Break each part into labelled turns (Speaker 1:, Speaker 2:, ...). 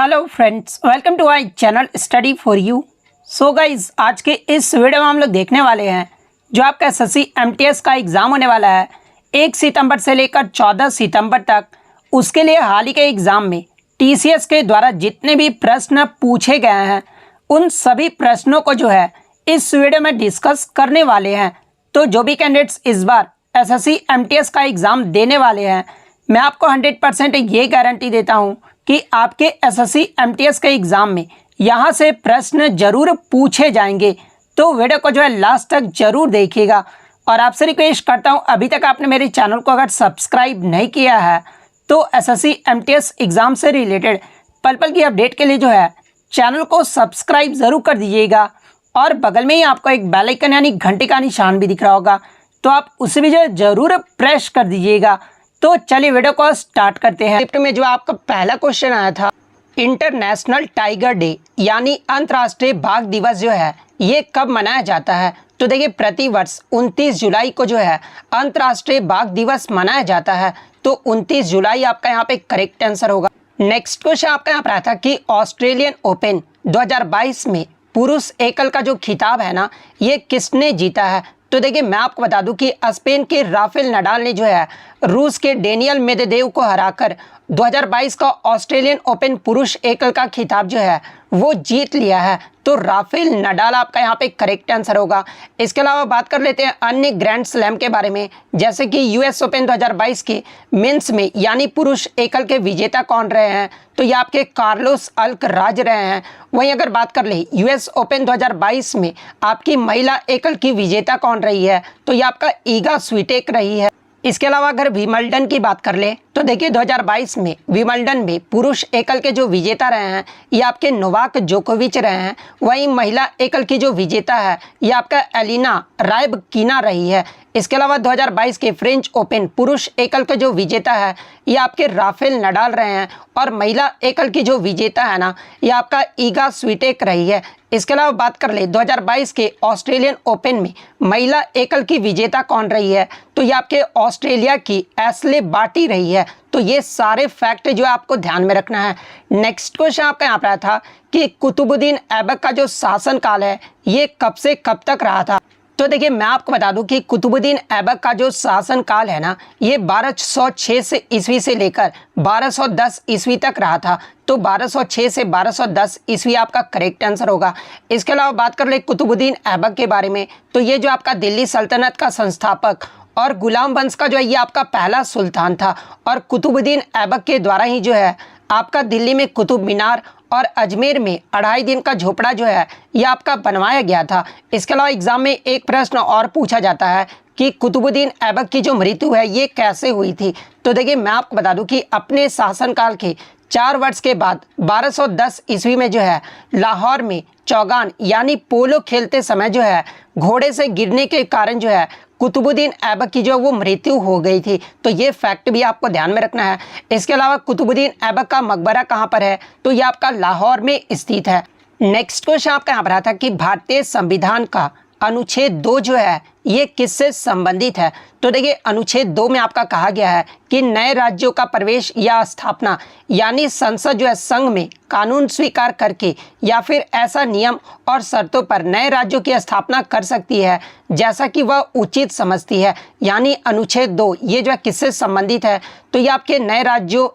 Speaker 1: Hello friends, welcome to our channel study for you. So guys, आज के इस video में हम लोग देखने वाले हैं जो आपका एसएससी एमटीएस का एग्ज़ाम होने वाला है 1 सितंबर से लेकर 14 सितंबर तक। उसके लिए हाल ही के एग्ज़ाम में टीसीएस के द्वारा जितने भी प्रश्न पूछे गए हैं उन सभी प्रश्नों को जो है इस वीडियो में डिस्कस करने वाले हैं। तो जो भी कैंडिडेट्स इस बार एसएससी एमटीएस का एग्ज़ाम देने वाले हैं, मैं आपको 100% ये गारंटी देता हूँ कि आपके एसएससी एमटीएस के एग्ज़ाम में यहाँ से प्रश्न जरूर पूछे जाएंगे। तो वीडियो को जो है लास्ट तक जरूर देखिएगा। और आपसे रिक्वेस्ट करता हूँ, अभी तक आपने मेरे चैनल को अगर सब्सक्राइब नहीं किया है तो एसएससी एमटीएस एग्ज़ाम से रिलेटेड पल पल की अपडेट के लिए जो है चैनल को सब्सक्राइब ज़रूर कर दीजिएगा। और बगल में ही आपको एक बेल आइकन यानी घंटे का निशान भी दिख रहा होगा, तो आप उसे भी जो है ज़रूर प्रेस कर दीजिएगा। तो चलिए वीडियो को स्टार्ट करते हैं। स्क्रिप्ट में जो आपका पहला क्वेश्चन आया था, इंटरनेशनल टाइगर डे यानी अंतर्राष्ट्रीय बाघ दिवस जो है ये कब मनाया जाता है? तो देखिए, प्रतिवर्ष 29 जुलाई को जो है अंतर्राष्ट्रीय बाघ दिवस मनाया जाता है। तो 29 जुलाई आपका यहाँ पे करेक्ट आंसर होगा। नेक्स्ट क्वेश्चन आपका यहाँ पर आया था कि ऑस्ट्रेलियन ओपन 2022 में पुरुष एकल का जो खिताब है ना, ये किसने जीता है? तो देखिए, मैं आपको बता दूं कि स्पेन के राफेल नडाल ने जो है रूस के डेनियल मेदवेदेव को हराकर 2022 का ऑस्ट्रेलियन ओपन पुरुष एकल का खिताब जो है वो जीत लिया है। तो राफेल नडाल आपका यहाँ पे करेक्ट आंसर होगा। इसके अलावा बात कर लेते हैं अन्य ग्रैंड स्लैम के बारे में, जैसे कि यूएस ओपन 2022 के मेंस में यानी पुरुष एकल के विजेता कौन रहे हैं? तो ये आपके कार्लोस अल्कराज रहे हैं। वहीं अगर बात कर ले यूएस ओपन 2022 में आपकी महिला एकल की विजेता कौन रही है? तो ये आपका ईगा स्वीटेक रही है। इसके अलावा अगर विंबलडन की बात कर ले तो देखिए 2022 में विंबलडन में पुरुष एकल के जो विजेता रहे हैं ये आपके नोवाक जोकोविच रहे हैं। वहीं महिला एकल की जो विजेता है ये आपका एलिना रायबकिना रही है। इसके अलावा 2022 के फ्रेंच ओपन पुरुष एकल के जो विजेता है ये आपके राफेल नडाल रहे हैं। और महिला एकल की जो विजेता है ना, ये आपका ईगा स्वीटेक रही है। इसके अलावा बात कर ले 2022 के ऑस्ट्रेलियन ओपन में महिला एकल की विजेता कौन रही है? तो ये आपके ऑस्ट्रेलिया की एशले बार्टी रही है। तो ये सारे फैक्ट जो है आपको ध्यान में रखना है। नेक्स्ट क्वेश्चन आपका यहाँ पर आया था कि कुतुबुद्दीन ऐबक का जो शासनकाल है ये कब से कब तक रहा था? तो देखिए, मैं आपको बता दूं कि कुतुबुद्दीन ऐबक का जो शासनकाल है ना, ये 1206 से ईस्वी से लेकर 1210 ईस्वी तक रहा था। तो 1206 से 1210 ईस्वी आपका करेक्ट आंसर होगा। इसके अलावा बात कर ले कुतुबुद्दीन ऐबक के बारे में, तो ये जो आपका दिल्ली सल्तनत का संस्थापक और गुलाम वंश का जो है ये आपका पहला सुल्तान था। और कुतुबुद्दीन ऐबक के द्वारा ही जो है आपका दिल्ली में कुतुब मीनार और अजमेर में 2.5 दिन का झोपड़ा जो है ये आपका बनवाया गया था। इसके अलावा एग्जाम में एक प्रश्न और पूछा जाता है कि कुतुबुद्दीन ऐबक की जो मृत्यु है ये कैसे हुई थी? तो देखिए, मैं आपको बता दूं कि अपने शासनकाल के 4 वर्ष के बाद 1210 ईस्वी में जो है लाहौर में चौगान यानी पोलो खेलते समय जो है घोड़े से गिरने के कारण जो है कुतुबुद्दीन ऐबक की जो वो मृत्यु हो गई थी। तो ये फैक्ट भी आपको ध्यान में रखना है। इसके अलावा कुतुबुद्दीन ऐबक का मकबरा कहाँ पर है? तो ये आपका लाहौर में स्थित है। नेक्स्ट क्वेश्चन आपका यहाँ पर आता है कि भारतीय संविधान का अनुच्छेद 2 जो है ये किससे संबंधित है? तो देखिए, अनुच्छेद 2 में आपका कहा गया है कि नए राज्यों का प्रवेश या स्थापना यानी संसद जो है संघ में कानून स्वीकार करके या फिर ऐसा नियम और शर्तों पर नए राज्यों की स्थापना कर सकती है जैसा कि वह उचित समझती है। यानी अनुच्छेद 2 ये जो है किससे संबंधित है? तो ये आपके नए राज्यों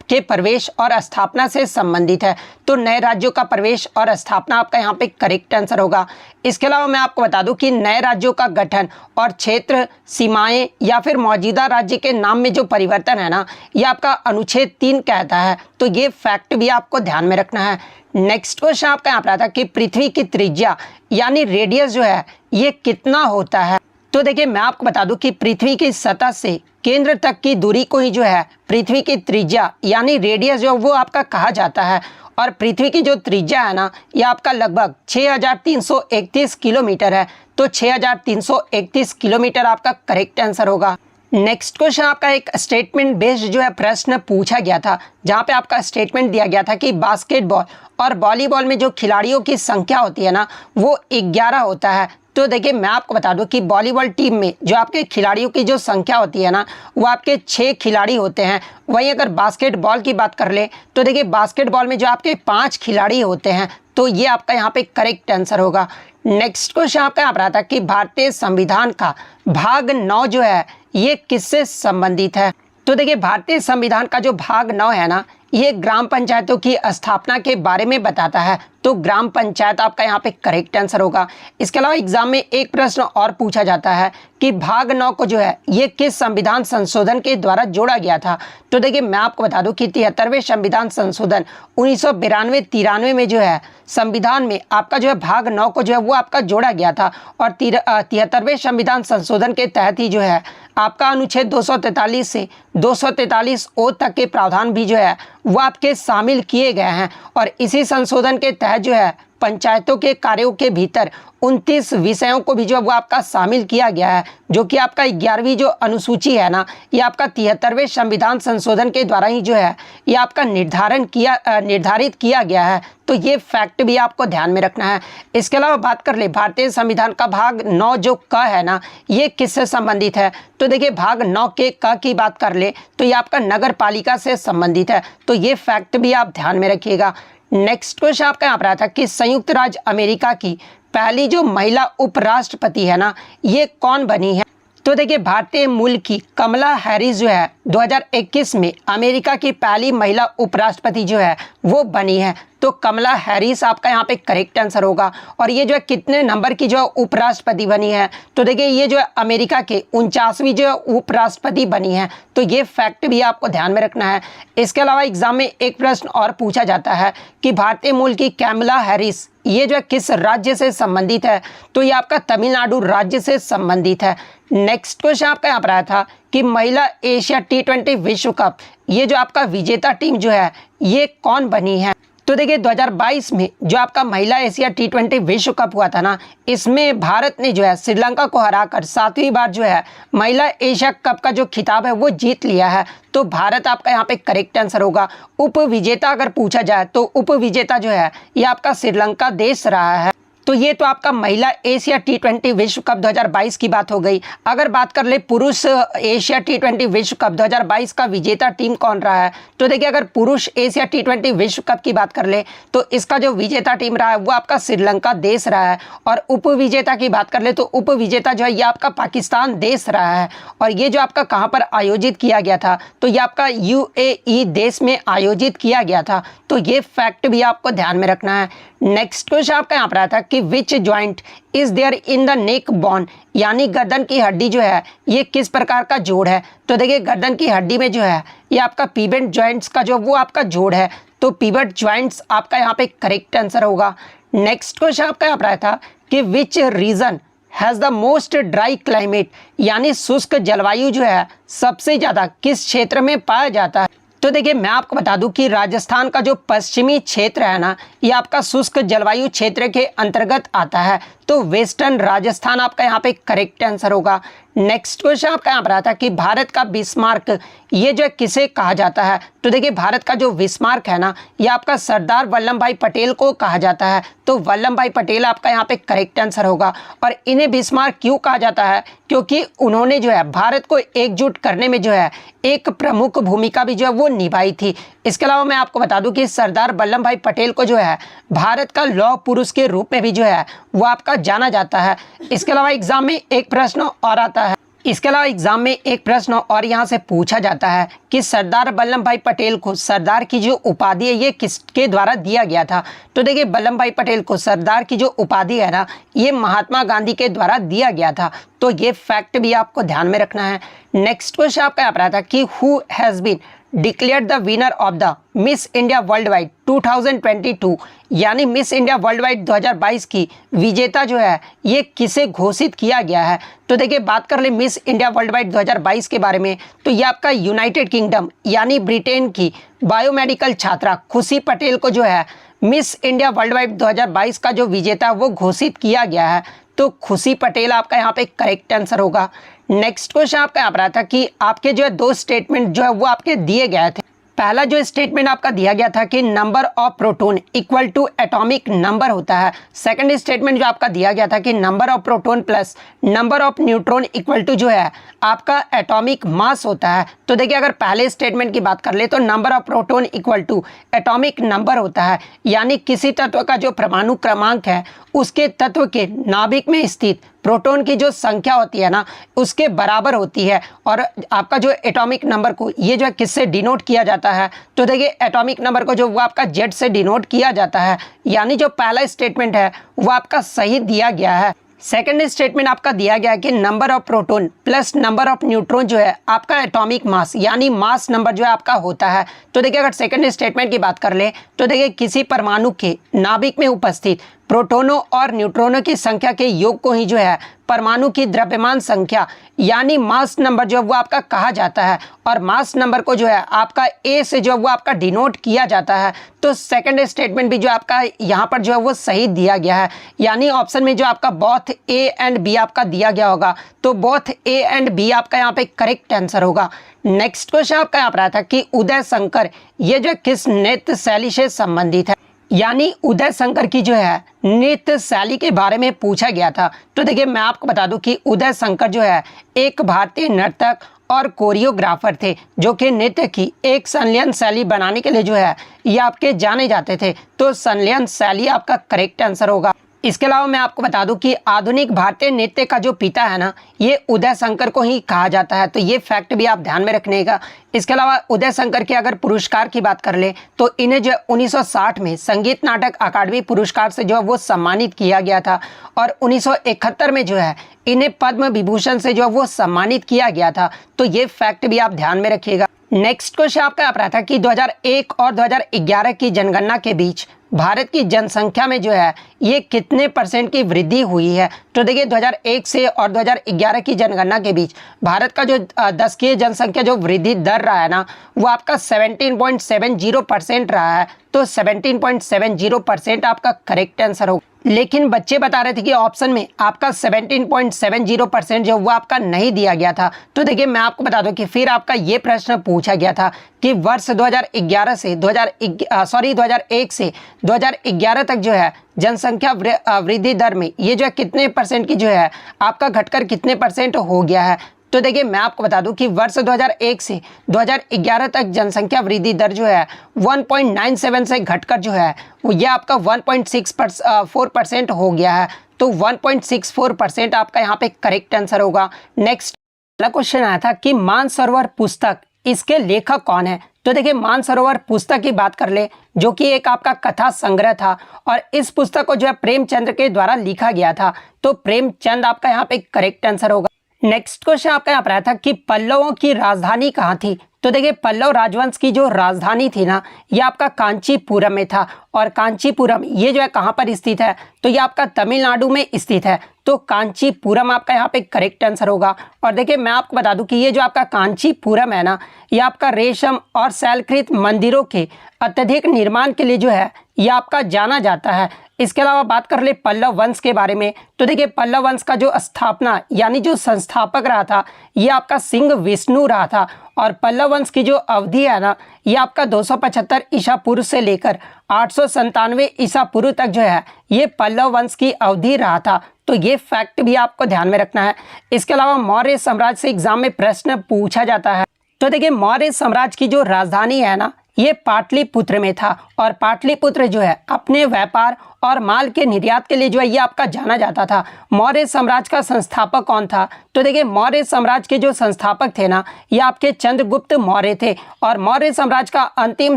Speaker 1: के प्रवेश और स्थापना से संबंधित है। तो नए राज्यों का प्रवेश और स्थापना आपका यहाँ पे करेक्ट आंसर होगा। इसके अलावा मैं आपको बता दूं कि नए राज्यों का गठन और क्षेत्र सीमाएं या फिर मौजूदा राज्य के नाम में जो परिवर्तन है ना, ये आपका अनुच्छेद 3 कहता है। तो ये फैक्ट भी आपको ध्यान में रखना है। नेक्स्ट क्वेश्चन आपका यहाँ पर आता है कि पृथ्वी की त्रिज्या यानी रेडियस जो है ये कितना होता है? तो देखिए, मैं आपको बता दूं कि पृथ्वी की सतह से केंद्र तक की दूरी को ही जो है पृथ्वी की त्रिज्या यानी रेडियस जो वो आपका कहा जाता है। और पृथ्वी की जो त्रिज्या है ना, ये आपका लगभग 6331 किलोमीटर है। तो 6331 किलोमीटर आपका करेक्ट आंसर होगा। नेक्स्ट क्वेश्चन आपका एक स्टेटमेंट बेस्ड जो है प्रश्न पूछा गया था, जहाँ पे आपका स्टेटमेंट दिया गया था कि बास्केटबॉल और वॉलीबॉल में जो खिलाड़ियों की संख्या होती है ना वो 11 होता है। तो देखिए मैं आपको बता दूं कि वॉलीबॉल टीम में जो आपके खिलाड़ियों की जो संख्या होती है ना, वो आपके 6 खिलाड़ी होते हैं। वहीं अगर बास्केटबॉल की बात कर ले तो देखिए बास्केटबॉल में जो आपके 5 खिलाड़ी होते हैं। तो ये आपका यहाँ पे करेक्ट आंसर होगा। नेक्स्ट क्वेश्चन आपका यहाँ पर आता है कि भारतीय संविधान का भाग 9 जो है ये किससे संबंधित है। तो देखिए भारतीय संविधान का जो भाग 9 है ना, ये ग्राम पंचायतों की स्थापना के बारे में बताता है। तो ग्राम पंचायत आपका यहाँ पे करेक्ट आंसर होगा। इसके अलावा एग्जाम में एक प्रश्न और पूछा जाता है कि भाग 9 को जो है ये किस संविधान संशोधन के द्वारा जोड़ा गया था। तो देखिए मैं आपको बता दूं कि 73वें संविधान संशोधन 1992-93 में जो है संविधान में आपका जो है भाग 9 को जो है वो आपका जोड़ा गया था। और 73वें संविधान संशोधन के तहत ही जो है आपका अनुच्छेद 243 से 243 ओ तक के प्रावधान भी जो है वो आपके शामिल किए गए हैं। और इसी संशोधन के तहत जो है पंचायतों के कार्यों के भीतर 29 विषयों को भी जो वो आपका शामिल किया गया है, जो कि आपका 11वीं जो अनुसूची है ना, ये आपका 73वें संविधान संशोधन के द्वारा ही जो है ये आपका निर्धारित किया गया है। तो ये फैक्ट भी आपको ध्यान में रखना है। इसके अलावा बात कर ले भारतीय संविधान का भाग 9 जो क है ना, ये किससे संबंधित है। तो देखिए भाग 9 के क की बात कर ले तो ये आपका नगर पालिका से संबंधित है। तो ये फैक्ट भी आप ध्यान में रखिएगा। नेक्स्ट क्वेश्चन आपका यहाँ पर आता है कि संयुक्त राज्य अमेरिका की पहली जो महिला उपराष्ट्रपति है ना, ये कौन बनी है। तो देखिए भारतीय मूल की कमला हैरिस जो है 2021 में अमेरिका की पहली महिला उपराष्ट्रपति जो है वो बनी है। तो कमला हैरिस आपका यहाँ पे करेक्ट आंसर होगा। और ये जो है कितने नंबर की जो उपराष्ट्रपति बनी है। तो देखिए ये जो है अमेरिका के 49वीं जो उपराष्ट्रपति बनी है। तो ये फैक्ट भी आपको ध्यान में रखना है। इसके अलावा एग्जाम में एक प्रश्न और पूछा जाता है कि भारतीय मूल की कमला हैरिस ये जो है किस राज्य से संबंधित है। तो ये आपका तमिलनाडु राज्य से संबंधित है। नेक्स्ट क्वेश्चन आपका यहाँ पर आया था कि महिला एशिया T20 विश्व कप ये जो आपका विजेता टीम जो है ये कौन बनी है। तो देखिए 2022 में जो आपका महिला एशिया T20 विश्व कप हुआ था ना, इसमें भारत ने जो है श्रीलंका को हराकर 7वीं बार जो है महिला एशिया कप का जो खिताब है वो जीत लिया है। तो भारत आपका यहाँ पे करेक्ट आंसर होगा। उप विजेता अगर पूछा जाए तो उप विजेता जो है ये आपका श्रीलंका देश रहा है। तो ये तो आपका महिला एशिया T20 विश्व कप 2022 की बात हो गई। अगर बात कर ले पुरुष एशिया T20 विश्व कप 2022 का विजेता टीम कौन रहा है। तो देखिए अगर पुरुष एशिया T20 विश्व कप की बात कर ले तो इसका जो विजेता टीम रहा है वो आपका श्रीलंका देश रहा है। और उप विजेता की बात कर ले तो उप विजेता जो है ये आपका पाकिस्तान देश रहा है। और ये जो आपका कहाँ पर आयोजित किया गया था, तो ये आपका UAE देश में आयोजित किया गया था। तो ये फैक्ट भी आपको ध्यान में रखना है। नेक्स्ट क्वेश्चन आपका यहाँ पर आता है कि which joint is there in the neck bone, यानी गर्दन की हड्डी जो है ये किस प्रकार का जोड़ है। तो देखिए गर्दन की हड्डी में जो है ये आपका पिवट ज्वाइंट्स का जो वो आपका जोड़ है। तो पिवट ज्वाइंट्स आपका यहाँ पे करेक्ट आंसर होगा। नेक्स्ट क्वेश्चन आपका यहाँ पर आया था कि which region has the most dry climate, यानी शुष्क जलवायु जो है सबसे ज़्यादा किस क्षेत्र में पाया जाता है। तो देखिए मैं आपको बता दूं कि राजस्थान का जो पश्चिमी क्षेत्र है ना, ये आपका शुष्क जलवायु क्षेत्र के अंतर्गत आता है। तो वेस्टर्न राजस्थान आपका यहाँ पे करेक्ट आंसर होगा। नेक्स्ट क्वेश्चन आपका यहाँ पर आता है कि भारत का बिस्मार्क ये जो किसे कहा जाता है। तो देखिए भारत का जो बिस्मार्क है ना, ये आपका सरदार वल्लभ भाई पटेल को कहा जाता है। तो वल्लभ भाई पटेल आपका यहाँ पे करेक्ट आंसर होगा। और इन्हें बिस्मार्क क्यों कहा जाता है, क्योंकि उन्होंने जो है भारत को एकजुट करने में जो है एक प्रमुख भूमिका भी जो है वो निभाई थी। इसके अलावा मैं आपको बता दूं कि सरदार वल्लभ भाई पटेल को जो है भारत का लौह पुरुष के रूप में भी जो है वो आपका जाना जाता है। इसके अलावा एग्जाम में एक प्रश्न और आता है, इसके अलावा एग्जाम में एक प्रश्न और यहाँ से पूछा जाता है कि सरदार वल्लभ भाई पटेल को सरदार की जो उपाधि है ये किसके द्वारा दिया गया था। तो देखिए वल्लभ भाई पटेल को सरदार की जो उपाधि है ना, ये महात्मा गांधी के द्वारा दिया गया था। तो ये फैक्ट भी आपको ध्यान में रखना है। नेक्स्ट क्वेश्चन आपका यहाँ पर आता है कि who has been declared the winner of the Miss India Worldwide 2022, यानी मिस इंडिया वर्ल्ड वाइड 2022 की विजेता जो है ये किसे घोषित किया गया है। तो देखिए बात कर ले मिस इंडिया वर्ल्ड वाइड 2022 के बारे में, तो ये आपका यूनाइटेड किंगडम यानी ब्रिटेन की बायोमेडिकल छात्रा खुशी पटेल को जो है मिस इंडिया वर्ल्ड वाइड 2022 का जो विजेता वो घोषित किया गया है। तो खुशी पटेल आपका यहाँ पे करेक्ट आंसर होगा। नेक्स्ट क्वेश्चन आपका यहाँ पर आता कि आपके जो है 2 स्टेटमेंट जो है वो आपके दिए गए थे। पहला जो स्टेटमेंट आपका दिया गया था कि number of proton equal to atomic number होता है। सेकंड स्टेटमेंट जो आपका दिया गया था कि number of proton plus number of neutron equal to जो है आपका एटॉमिक मास होता है। तो देखिए अगर पहले स्टेटमेंट की बात कर ले तो number of proton equal to atomic number होता है, यानी किसी तत्व का जो परमाणु क्रमांक है उसके तत्व के नाभिक में स्थित प्रोटॉन की जो संख्या होती है ना उसके बराबर होती है। और आपका जो एटॉमिक नंबर को ये जो है किससे डिनोट किया जाता है, तो देखिए एटॉमिक नंबर को जो वो आपका जेड से डिनोट किया जाता है, यानी जो पहला स्टेटमेंट है वो आपका सही दिया गया है। सेकंड स्टेटमेंट आपका दिया गया है कि number of proton plus number of neutron जो है आपका एटॉमिक मास यानी मास नंबर जो है आपका होता है। तो देखिए अगर सेकंड स्टेटमेंट की बात कर ले तो देखिए किसी परमाणु के नाभिक में उपस्थित प्रोटॉनों और न्यूट्रॉनों की संख्या के योग को ही जो है परमाणु की द्रव्यमान संख्या यानी मास नंबर जो है वो आपका कहा जाता है। और मास नंबर को जो है आपका ए से जो है वो आपका डिनोट किया जाता है। तो सेकंड स्टेटमेंट भी जो आपका यहाँ पर जो है वो सही दिया गया है, यानी ऑप्शन में जो आपका बोथ ए एंड बी आपका दिया गया होगा, तो बोथ ए एंड बी आपका यहाँ पे करेक्ट आंसर होगा। नेक्स्ट क्वेश्चन आपका यहाँ पर आया था कि उदय शंकर ये जो किस नृत्य शैली से संबंधित है, यानी उदय शंकर की जो है नृत्य शैली के बारे में पूछा गया था। तो देखिए मैं आपको बता दूं कि उदय शंकर जो है एक भारतीय नर्तक और कोरियोग्राफर थे जो कि नृत्य की एक संलयन शैली बनाने के लिए जो है ये आपके जाने जाते थे। तो संलयन शैली आपका करेक्ट आंसर होगा। इसके अलावा मैं आपको बता दूं कि आधुनिक भारतीय नृत्य का जो पिता है ना ये उदय शंकर को ही कहा जाता है, तो ये फैक्ट भी आप ध्यान में रखने का। इसके अलावा उदय शंकर के अगर पुरस्कार की बात कर ले तो इन्हें जो 1960 में संगीत नाटक अकादमी पुरस्कार से जो है वो सम्मानित किया गया था और 1971 में जो है इन्हें पद्म विभूषण से जो है वो सम्मानित किया गया था। तो ये फैक्ट भी आप ध्यान में रखिएगा। नेक्स्ट क्वेश्चन आपका यहाँ पर आता है कि 2001 और 2011 की जनगणना के बीच भारत की जनसंख्या में जो है ये कितने % की वृद्धि हुई है। तो देखिए 2001 से और 2011 की जनगणना के बीच भारत का जो दशकीय जनसंख्या जो वृद्धि दर रहा है ना वो आपका 17.70% रहा है। तो 17.70% आपका करेक्ट आंसर होगा। लेकिन बच्चे बता रहे थे कि ऑप्शन में आपका 17.70% जो वो आपका नहीं दिया गया था। तो देखिए मैं आपको बता दूं कि फिर आपका ये प्रश्न पूछा गया था कि वर्ष 2011 से 2001 से 2011 तक जो है जनसंख्या वृद्धि दर में ये जो है कितने % की जो है आपका घटकर कितने % हो गया है। तो देखिए मैं आपको बता दूं कि वर्ष 2001 से 2011 तक जनसंख्या वृद्धि दर जो है 1.97 से घटकर जो है वो ये आपका 1.64% हो गया है। तो 1.64% आपका यहाँ पे करेक्ट आंसर होगा। नेक्स्ट अगला क्वेश्चन आया था कि मानसरोवर पुस्तक इसके लेखक कौन है। तो देखिए मानसरोवर पुस्तक की बात कर ले जो कि एक आपका कथा संग्रह था और इस पुस्तक को जो है प्रेमचंद के द्वारा लिखा गया था। तो प्रेमचंद आपका यहाँ पे करेक्ट आंसर होगा। नेक्स्ट क्वेश्चन आपका यहाँ पर आया था कि पल्लवों की राजधानी कहाँ थी। तो देखिए पल्लव राजवंश की जो राजधानी थी ना ये आपका कांचीपुरम में था और कांचीपुरम ये जो है कहाँ पर स्थित है, तो ये आपका तमिलनाडु में स्थित है। तो कांचीपुरम आपका यहाँ पे करेक्ट आंसर होगा। और देखिए मैं आपको बता दूं कि ये जो आपका कांचीपुरम है ना ये आपका रेशम और शैलकृत मंदिरों के अत्यधिक निर्माण के लिए जो है ये आपका जाना जाता है। इसके अलावा बात कर ले पल्लव वंश के बारे में, तो देखिए पल्लव वंश का जो स्थापना यानी जो संस्थापक रहा था ये आपका सिंह विष्णु रहा था। और पल्लव वंश की जो अवधि है ना ये आपका 275 ईसा पूर्व से लेकर 897 ईसा पूर्व तक जो है ये पल्लव वंश की अवधि रहा था। तो ये फैक्ट भी आपको ध्यान में रखना है। इसके अलावा मौर्य साम्राज्य से एग्जाम में प्रश्न पूछा जाता है। तो देखिए मौर्य साम्राज्य की जो राजधानी है ना ये पाटलिपुत्र में था और पाटलिपुत्र जो है अपने व्यापार और माल के निर्यात के लिए जो है ये आपका जाना जाता था। मौर्य साम्राज्य का संस्थापक कौन था। तो देखिए मौर्य साम्राज्य के जो संस्थापक थे ना ये आपके चंद्रगुप्त मौर्य थे। और मौर्य साम्राज्य का अंतिम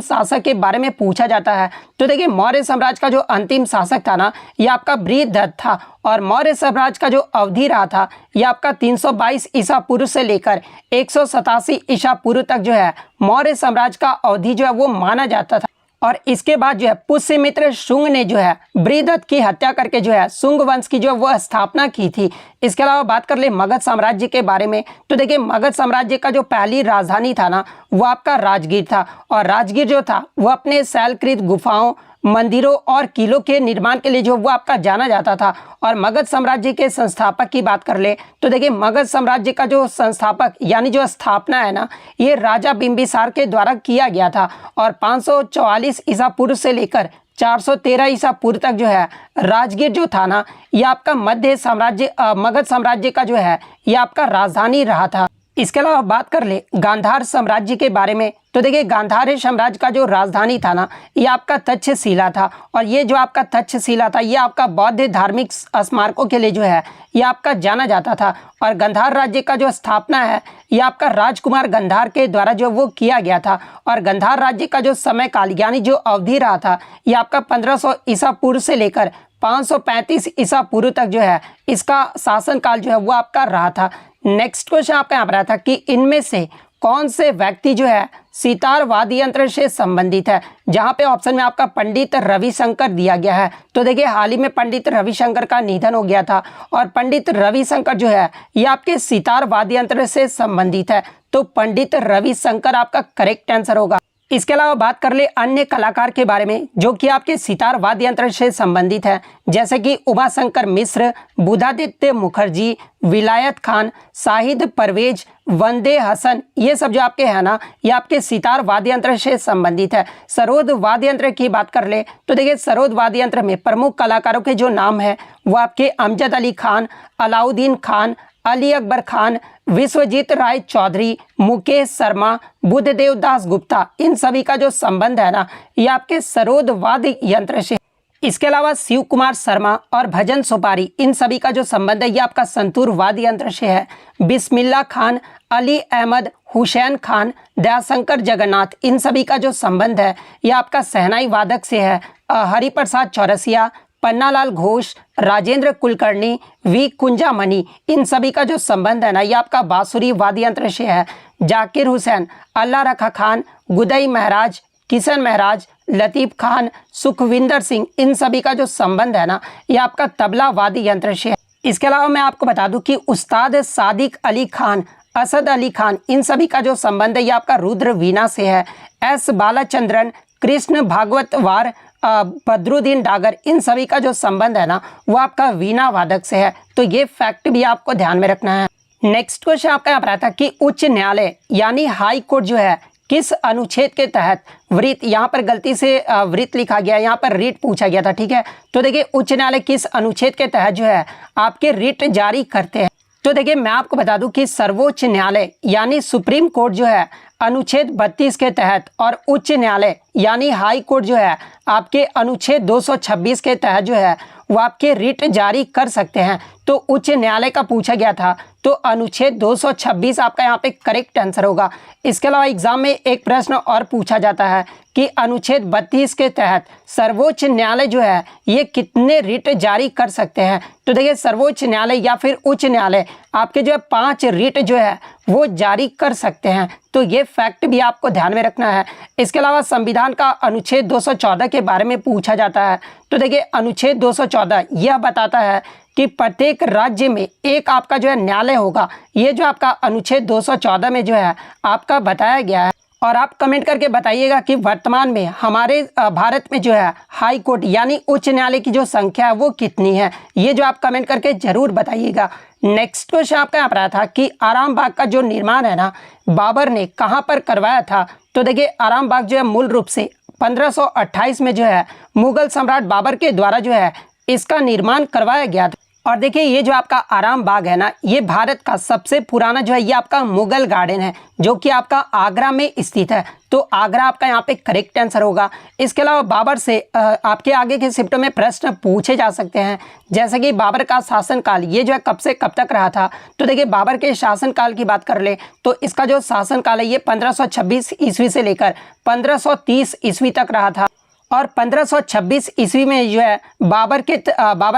Speaker 1: शासक के बारे में पूछा जाता है। तो देखिए मौर्य साम्राज्य का जो अंतिम शासक था ना ये आपका बृहद्रथ था और मौर्य साम्राज्य का जो अवधि रहा था ये आपका 322 ईसा पूर्व से लेकर 187 ईसा पूर्व तक जो है मौर्य साम्राज्य का अवधि जो है वो माना जाता था। और इसके बाद जो है पुष्यमित्र शुंग ने जो है बृहद्रथ की हत्या करके जो है शुंग वंश की जो वह स्थापना की थी। इसके अलावा बात कर ले मगध साम्राज्य के बारे में, तो देखिए मगध साम्राज्य का जो पहली राजधानी था ना वो आपका राजगीर था और राजगीर जो था वो अपने शैलकृत गुफाओं मंदिरों और किलों के निर्माण के लिए जो वो आपका जाना जाता था। और मगध साम्राज्य के संस्थापक की बात कर ले तो देखिए मगध साम्राज्य का जो संस्थापक यानी जो स्थापना है ना, ये राजा बिंबिसार के द्वारा किया गया था। और 544 ईसा पूर्व से लेकर 413 ईसा पूर्व तक जो है राजगीर जो था ना, ये आपका मध्य साम्राज्य मगध साम्राज्य का जो है ये आपका राजधानी रहा था। इसके अलावा बात कर ले गांधार साम्राज्य के बारे में तो देखिए गांधार साम्राज्य का जो राजधानी था ना, ये आपका तक्षशिला था। और ये जो आपका तक्षशिला था ये आपका बौद्ध धार्मिक स्मारकों के लिए जो है ये आपका जाना जाता था। और गांधार राज्य का जो स्थापना है ये आपका राजकुमार गांधार के द्वारा जो वो किया गया था। और गांधार राज्य का जो समय काल यानी जो अवधि रहा था ये आपका 1500 ईसा पूर्व से लेकर 535 ईसा पूर्व तक जो है इसका शासनकाल जो है वो आपका रहा था। नेक्स्ट क्वेश्चन आपका यहाँ पर आया था कि इनमें से कौन से व्यक्ति जो है सितार वाद्य यंत्र से संबंधित है। जहाँ पे ऑप्शन में आपका पंडित रविशंकर दिया गया है। तो देखिए हाल ही में पंडित रविशंकर का निधन हो गया था और पंडित रविशंकर जो है ये आपके सितार वाद्य यंत्र से संबंधित है। तो पंडित रविशंकर आपका करेक्ट आंसर होगा। इसके अलावा बात कर ले अन्य कलाकार के बारे में जो कि आपके सितार वाद्य यंत्र से संबंधित है, जैसे कि उमाशंकर मिश्र, बुधादित्य मुखर्जी, विलायत खान, शाहिद परवेज, वंदे हसन, ये सब जो आपके हैं ना ये आपके सितार वाद्य यंत्र से संबंधित है। सरोद वाद्य यंत्र की बात कर ले तो देखिए सरोद वाद्य यंत्र में प्रमुख कलाकारों के जो नाम है वो आपके अमजद अली खान, अलाउद्दीन खान, अली अकबर खान, विश्वजीत राय चौधरी, मुकेश शर्मा, बुद्धदेव दास गुप्ता, इन सभी का जो संबंध है ना ये आपके सरोद वाद्य यंत्र से। इसके अलावा शिव कुमार शर्मा और भजन सुपारी, इन सभी का जो संबंध है ये आपका संतूर वाद्य यंत्र से है। बिस्मिल्ला खान, अली अहमद, हुसैन खान, दयाशंकर जगन्नाथ, इन सभी का जो संबंध है ये आपका शहनाई वादक से है। हरिप्रसाद चौरसिया, पन्नालाल घोष, राजेंद्र कुलकर्णी, वी कुंजामणि, इन सभी का जो संबंध है ना ये आपका बांसुरी वाद्य यंत्र से है। जाकिर हुसैन, अल्लाह रखा खान, गुदई महराज, किशन महराज, लतीफ़ खान, सुखविंदर सिंह, इन सभी का जो संबंध है ना ये आपका तबला वाद्य यंत्र से है। इसके अलावा मैं आपको बता दूं कि उस्ताद सादिक अली खान, असद अली खान, इन सभी का जो संबंध है ये आपका रुद्र वीणा से है। एस बालाचंद्रन, कृष्ण भागवतवार, बदरुद्दीन डागर, इन सभी का जो संबंध है ना वो आपका वीणा वादक से है। तो ये फैक्ट भी आपको ध्यान में रखना है। नेक्स्ट क्वेश्चन आपका यहाँ पर आता है कि उच्च न्यायालय यानी हाई कोर्ट जो है किस अनुच्छेद के तहत वृत्त, यहाँ पर गलती से वृत्त लिखा गया, यहाँ पर रिट पूछा गया था, ठीक है। तो देखिए उच्च न्यायालय किस अनुच्छेद के तहत जो है आपके रिट जारी करते हैं। तो देखिए मैं आपको बता दूं कि सर्वोच्च न्यायालय यानी सुप्रीम कोर्ट जो है अनुच्छेद 32 के तहत और उच्च न्यायालय यानी हाई कोर्ट जो है आपके अनुच्छेद 226 के तहत जो है वो आपके रिट जारी कर सकते हैं। तो उच्च न्यायालय का पूछा गया था तो अनुच्छेद 226 आपका यहाँ पे करेक्ट आंसर होगा। इसके अलावा एग्जाम में एक प्रश्न और पूछा जाता है कि अनुच्छेद 32 के तहत सर्वोच्च न्यायालय जो है ये कितने रिट जारी कर सकते हैं। तो देखिए सर्वोच्च न्यायालय या फिर उच्च न्यायालय आपके जो है 5 रिट जो है वो जारी कर सकते हैं। तो ये फैक्ट भी आपको ध्यान में रखना है। इसके अलावा संविधान का अनुच्छेद 214 के बारे में पूछा जाता है। तो देखिए अनुच्छेद 214 यह बताता है कि प्रत्येक राज्य में एक आपका जो है न्यायालय होगा। ये जो आपका अनुच्छेद 214 में जो है आपका बताया गया है। और आप कमेंट करके बताइएगा कि वर्तमान में हमारे भारत में जो है हाई कोर्ट यानी उच्च न्यायालय की जो संख्या है वो कितनी है। ये जो आप कमेंट करके जरूर बताइएगा। नेक्स्ट क्वेश्चन आपका यहाँ पर आया था कि आराम बाग का जो निर्माण है ना बाबर ने कहाँ पर करवाया था। तो देखिए आराम बाग जो है मूल रूप से 1528 में जो है मुगल सम्राट बाबर के द्वारा जो है इसका निर्माण करवाया गया था। और देखिए ये जो आपका आराम बाग है ना ये भारत का सबसे पुराना जो है ये आपका मुगल गार्डन है जो कि आपका आगरा में स्थित है। तो आगरा आपका यहाँ पे करेक्ट आंसर होगा। इसके अलावा बाबर से आपके आगे के शिफ्ट में प्रश्न पूछे जा सकते हैं, जैसे कि बाबर का शासनकाल ये जो है कब से कब तक रहा था। तो देखिए बाबर के शासनकाल की बात कर ले तो इसका जो शासनकाल है ये 1526 ईस्वी से लेकर 1530 ईस्वी तक रहा था। और 1526 ईस्वी में जो है बाबर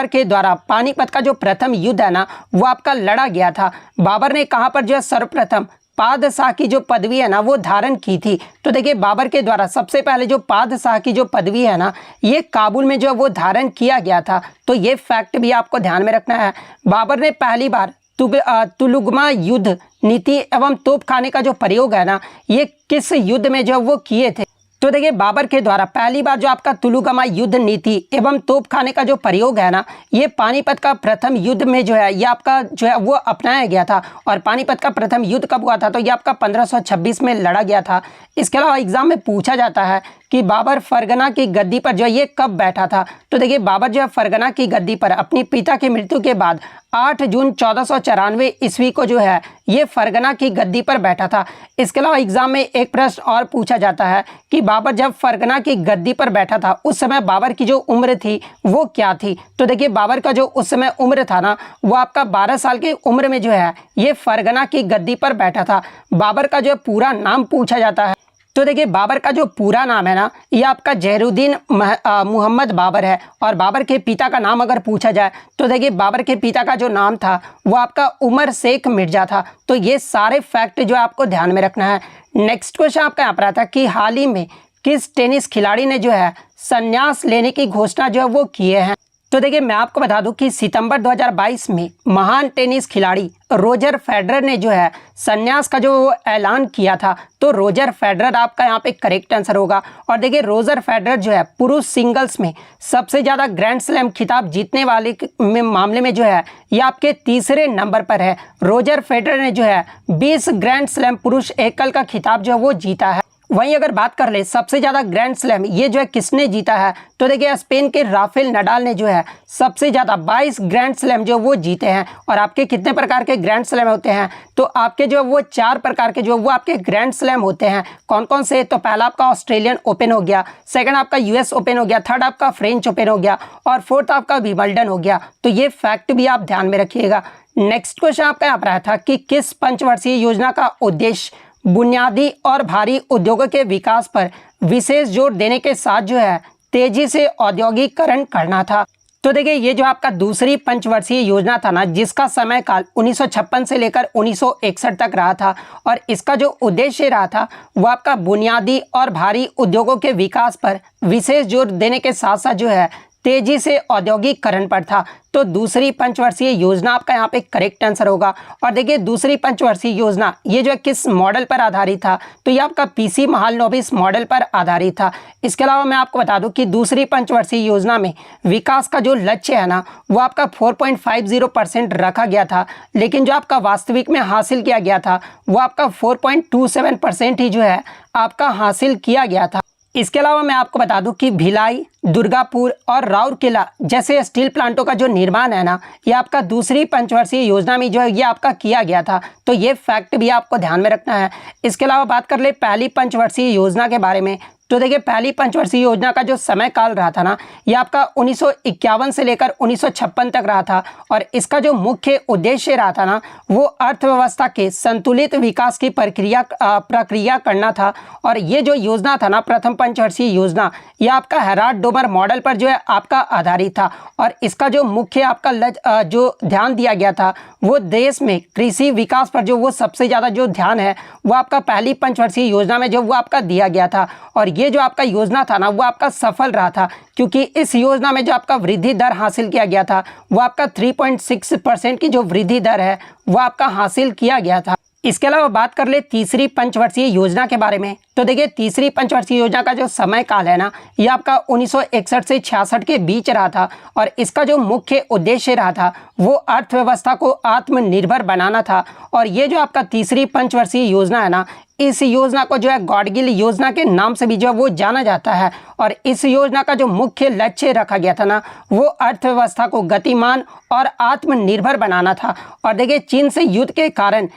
Speaker 1: के द्वारा पानीपत का जो प्रथम युद्ध है ना वो आपका लड़ा गया था। बाबर ने कहाँ पर जो है सर्वप्रथम पादशाह की जो पदवी है ना वो धारण की थी। तो देखिए बाबर के द्वारा सबसे पहले जो पादशाह की जो पदवी है ना ये काबुल में जो है वो धारण किया गया था। तो ये फैक्ट भी आपको ध्यान में रखना है। बाबर ने पहली बार तुलुगमा युद्ध नीति एवं तोपखाने का जो प्रयोग है ना ये किस युद्ध में जो वो किए थे। तो देखिए बाबर के द्वारा पहली बार जो आपका तुलुगमा युद्ध नीति एवं तोपखाने का जो प्रयोग है ना, ये पानीपत का प्रथम युद्ध में जो है ये आपका जो है वो अपनाया गया था। और पानीपत का प्रथम युद्ध कब हुआ था, तो ये आपका 1526 में लड़ा गया था। इसके अलावा एग्जाम में पूछा जाता है कि बाबर फरगना की गद्दी पर जो है ये कब बैठा था। तो देखिए बाबर जो है फरगना की गद्दी पर अपनी पिता की मृत्यु के बाद 8 जून 1494 ईस्वी को जो है ये फरगना की गद्दी पर बैठा था। इसके अलावा एग्जाम में एक प्रश्न और पूछा जाता है कि बाबर जब फरगना की गद्दी पर बैठा था उस समय बाबर की जो उम्र थी वो क्या थी। तो देखिए बाबर का जो उस समय उम्र था ना, वो आपका 12 साल की उम्र में जो है ये फरगना की गद्दी पर बैठा था। बाबर का जो पूरा नाम पूछा जाता है, तो देखिए बाबर का जो पूरा नाम है ना, ये आपका जहरुद्दीन मोहम्मद बाबर है। और बाबर के पिता का नाम अगर पूछा जाए तो देखिए बाबर के पिता का जो नाम था वो आपका उमर शेख मिर्जा था। तो ये सारे फैक्ट जो आपको ध्यान में रखना है। नेक्स्ट क्वेश्चन आपका यहाँ पर आता है कि हाल ही में किस टेनिस खिलाड़ी ने जो है संन्यास लेने की घोषणा जो है वो किए हैं। तो देखिए मैं आपको बता दूं कि सितंबर 2022 में महान टेनिस खिलाड़ी रोजर फेडरर ने जो है संन्यास का जो ऐलान किया था। तो रोजर फेडरर आपका यहाँ पे करेक्ट आंसर होगा। और देखिए रोजर फेडरर जो है पुरुष सिंगल्स में सबसे ज़्यादा ग्रैंड स्लैम खिताब जीतने वाले मामले में जो है ये आपके तीसरे नंबर पर है। रोजर फेडरर ने जो है 20 ग्रैंड स्लैम पुरुष एकल का खिताब जो है वो जीता है। वहीं अगर बात कर ले सबसे ज़्यादा ग्रैंड स्लैम ये जो है किसने जीता है, तो देखिए स्पेन के राफेल नडाल ने जो है सबसे ज़्यादा 22 ग्रैंड स्लैम जो वो जीते हैं। और आपके कितने प्रकार के ग्रैंड स्लैम होते हैं, तो आपके जो वो 4 प्रकार के जो वो आपके ग्रैंड स्लैम होते हैं। कौन कौन से, तो पहला आपका ऑस्ट्रेलियन ओपन हो गया, सेकंड आपका यूएस ओपन हो गया, थर्ड आपका फ्रेंच ओपन हो गया और फोर्थ आपका विंबलडन हो गया। तो ये फैक्ट भी आप ध्यान में रखिएगा। नेक्स्ट क्वेश्चन आपका यहाँ पर आया था कि किस पंचवर्षीय योजना का उद्देश्य बुनियादी और भारी उद्योगों के विकास पर विशेष जोर देने के साथ जो है तेजी से औद्योगिकरण करना था। तो देखिए ये जो आपका दूसरी पंचवर्षीय योजना था ना, जिसका समय काल 1956 से लेकर 1961 तक रहा था। और इसका जो उद्देश्य रहा था वो आपका बुनियादी और भारी उद्योगों के विकास पर विशेष जोर देने के साथ साथ जो है तेजी से औद्योगिकरण पर था। तो दूसरी पंचवर्षीय योजना आपका यहाँ पे करेक्ट आंसर होगा। और देखिए दूसरी पंचवर्षीय योजना ये जो है किस मॉडल पर आधारित था, तो ये आपका पीसी महालनोबिस मॉडल पर आधारित था। इसके अलावा मैं आपको बता दूं कि दूसरी पंचवर्षीय योजना में विकास का जो लक्ष्य है ना वो आपका 4.50% रखा गया था, लेकिन जो आपका वास्तविक में हासिल किया गया था वो आपका 4.27% ही जो है आपका हासिल किया गया था। इसके अलावा मैं आपको बता दूं कि भिलाई, दुर्गापुर और राउरकेला जैसे स्टील प्लांटों का जो निर्माण है ना, ये आपका दूसरी पंचवर्षीय योजना में जो है ये आपका किया गया था। तो ये फैक्ट भी आपको ध्यान में रखना है। इसके अलावा बात कर ले पहली पंचवर्षीय योजना के बारे में, तो देखिए पहली पंचवर्षीय योजना का जो समय काल रहा था ना, ये आपका 1951 से लेकर 1956 तक रहा था। और इसका जो मुख्य उद्देश्य रहा था ना वो अर्थव्यवस्था के संतुलित विकास की प्रक्रिया करना था। और ये जो योजना था ना प्रथम पंचवर्षीय योजना, ये आपका हेराल्ड डोमर मॉडल पर जो है आपका आधारित था। और इसका जो मुख्य आपका जो ध्यान दिया गया था वो देश में कृषि विकास पर जो वो सबसे ज़्यादा जो ध्यान है वो आपका पहली पंचवर्षीय योजना में जो वो आपका दिया गया था। और ये जो आपका योजना था ना वो आपका सफल रहा था, क्योंकि इस योजना में जो आपका वृद्धि दर हासिल किया गया था वो आपका 3.6% की जो वृद्धि दर है वो आपका हासिल किया गया था। इसके अलावा बात कर ले तीसरी पंचवर्षीय योजना के बारे में, तो देखिए तीसरी पंचवर्षीय योजना का जो समय काल है ना ये आपका 1961 से 66 के बीच रहा था। और इसका जो मुख्य उद्देश्य रहा था वो अर्थव्यवस्था को आत्मनिर्भर बनाना था। और ये जो आपका तीसरी पंचवर्षीय योजना है ना, इस योजना को जो है गॉडगिल योजना के नाम से भी जो है वो जाना जाता है। और इस योजना का जो मुख्य लक्ष्य रखा गया था ना वो अर्थव्यवस्था को गतिमान और आत्मनिर्भर बनाना था। और देखिए चीन से युद्ध के कारण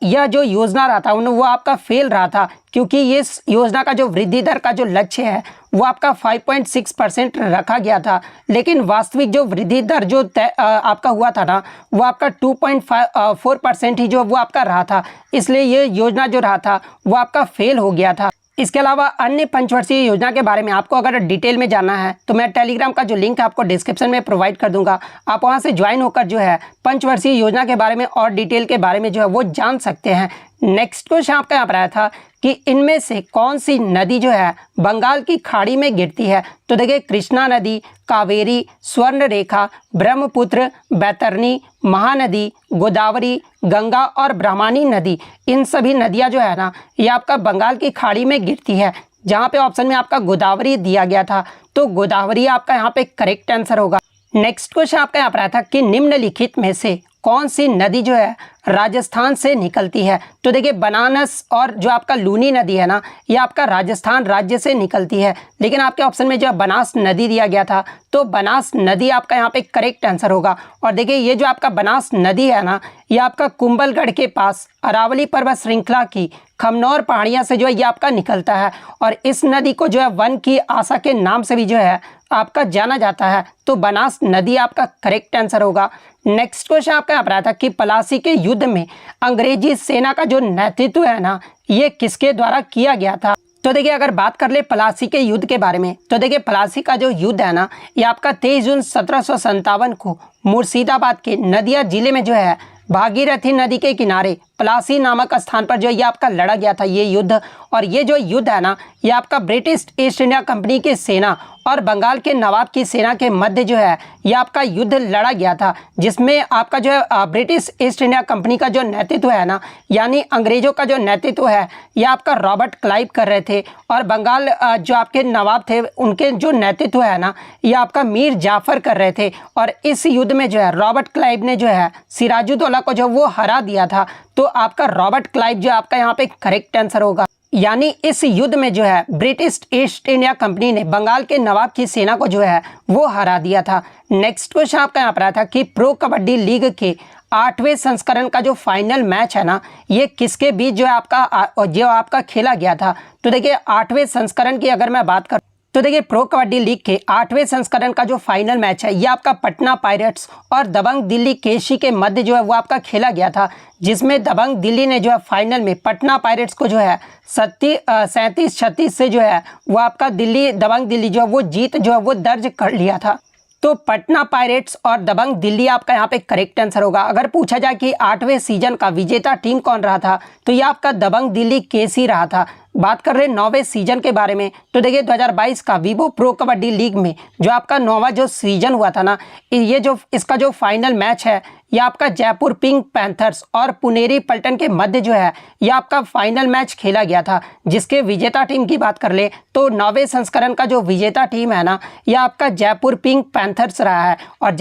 Speaker 1: यह जो योजना रहा था वो आपका फेल रहा था, क्योंकि इस योजना का जो वृद्धि दर का जो लक्ष्य है वो आपका 5.6% रखा गया था, लेकिन वास्तविक जो वृद्धि दर जो आपका हुआ था ना वो आपका 2.4% ही जो वो आपका रहा था। इसलिए ये योजना जो रहा था वो आपका फेल हो गया था। इसके अलावा अन्य पंचवर्षीय योजना के बारे में आपको अगर डिटेल में जानना है तो मैं टेलीग्राम का जो लिंक है आपको डिस्क्रिप्शन में प्रोवाइड कर दूंगा। आप वहां से ज्वाइन होकर जो है पंचवर्षीय योजना के बारे में और डिटेल के बारे में जो है वो जान सकते हैं। नेक्स्ट क्वेश्चन आपका यहाँ पर आया था कि इनमें से कौन सी नदी जो है बंगाल की खाड़ी में गिरती है। तो देखिए कृष्णा नदी, कावेरी, स्वर्णरेखा, ब्रह्मपुत्र, बैतरनी, महानदी, गोदावरी, गंगा और ब्रह्मणी नदी, इन सभी नदियां जो है ना ये आपका बंगाल की खाड़ी में गिरती है। जहाँ पे ऑप्शन में आपका गोदावरी दिया गया था, तो गोदावरी आपका यहाँ पे करेक्ट आंसर होगा। नेक्स्ट क्वेश्चन आपका यहाँ पर आया था कि निम्नलिखित में से कौन सी नदी जो है राजस्थान से निकलती है। तो देखिए बनास और जो आपका लूनी नदी है ना, ये आपका राजस्थान राज्य से निकलती है, लेकिन आपके ऑप्शन में जो बनास नदी दिया गया था, तो बनास नदी आपका यहाँ पे करेक्ट आंसर होगा। और देखिए ये जो आपका बनास नदी है ना, ये आपका कुंभलगढ़ के पास अरावली पर्वत श्रृंखला की खमनौर पहाड़ियाँ से जो है ये आपका निकलता है, और इस नदी को जो है वन की आशा के नाम से भी जो है आपका जाना जाता है, तो बनास नदी आपका करेक्ट आंसर होगा। नेक्स्ट क्वेश्चन आपका यहाँ पर आया था कि प्लासी के युद्ध में अंग्रेजी सेना का जो नेतृत्व है ना, ये किसके द्वारा किया गया था। तो देखिए अगर बात कर ले प्लासी के युद्ध के बारे में, तो देखिए प्लासी का जो युद्ध है ना, ये आपका 23 जून 1757 को मुर्शिदाबाद के नदिया जिले में जो है भागीरथी नदी के किनारे प्लासी नामक स्थान पर जो ये आपका लड़ा गया था ये युद्ध। और ये जो युद्ध है ना, ये आपका ब्रिटिश ईस्ट इंडिया कंपनी की सेना और बंगाल के नवाब की सेना के मध्य जो है ये आपका युद्ध लड़ा गया था, जिसमें आपका जो है ब्रिटिश ईस्ट इंडिया कंपनी का जो नेतृत्व है ना, यानी अंग्रेजों का जो नेतृत्व है ये आपका रॉबर्ट क्लाइव कर रहे थे, और बंगाल जो आपके नवाब थे उनके जो नेतृत्व है ना, ये आपका मीर जाफर कर रहे थे। और इस युद्ध में जो है रॉबर्ट क्लाइव ने जो है सिराजुद्दौला को जो वो हरा दिया था, तो आपका रॉबर्ट क्लाइव जो आपका यहाँ पे करेक्ट आंसर होगा। यानी इस युद्ध में जो है ब्रिटिश ईस्ट इंडिया कंपनी ने बंगाल के नवाब की सेना को जो है वो हरा दिया था। नेक्स्ट क्वेश्चन आपका यहाँ पर आया था कि प्रो कबड्डी लीग के 8वें संस्करण का जो फाइनल मैच है ना, ये किसके बीच जो है आपका खेला गया था। तो देखिए 8वें संस्करण की अगर मैं बात करूँ, तो देखिए प्रो कबड्डी लीग के 8वें संस्करण का जो फाइनल मैच है ये आपका पटना पायरेट्स और दबंग दिल्ली केसी के मध्य जो है वो आपका खेला गया था, जिसमें दबंग दिल्ली ने जो है फाइनल में पटना पायरेट्स को जो है 37-36 से जो है वो आपका दबंग दिल्ली जो है वो जीत जो है वो दर्ज कर लिया था। तो पटना पायरेट्स और दबंग दिल्ली आपका यहाँ पे करेक्ट आंसर होगा। अगर पूछा जाए कि 8वें सीजन का विजेता टीम कौन रहा था, तो ये आपका दबंग दिल्ली केसी रहा था। बात कर रहे हैं 9वें सीजन के बारे में, तो देखिए 2022 का विवो प्रो कबड्डी लीग में जो आपका 9वां जो सीजन हुआ था ना, ये जो इसका जो फाइनल मैच है ये आपका जयपुर पिंक पैंथर्स और पुनेरी पल्टन के मध्य जो है ये आपका फाइनल मैच खेला गया था, जिसके विजेता टीम की बात कर ले तो 9वें संस्करण का जो विजेता टीम है ना, ये आपका जयपुर पिंक पैंथर्स रहा है, और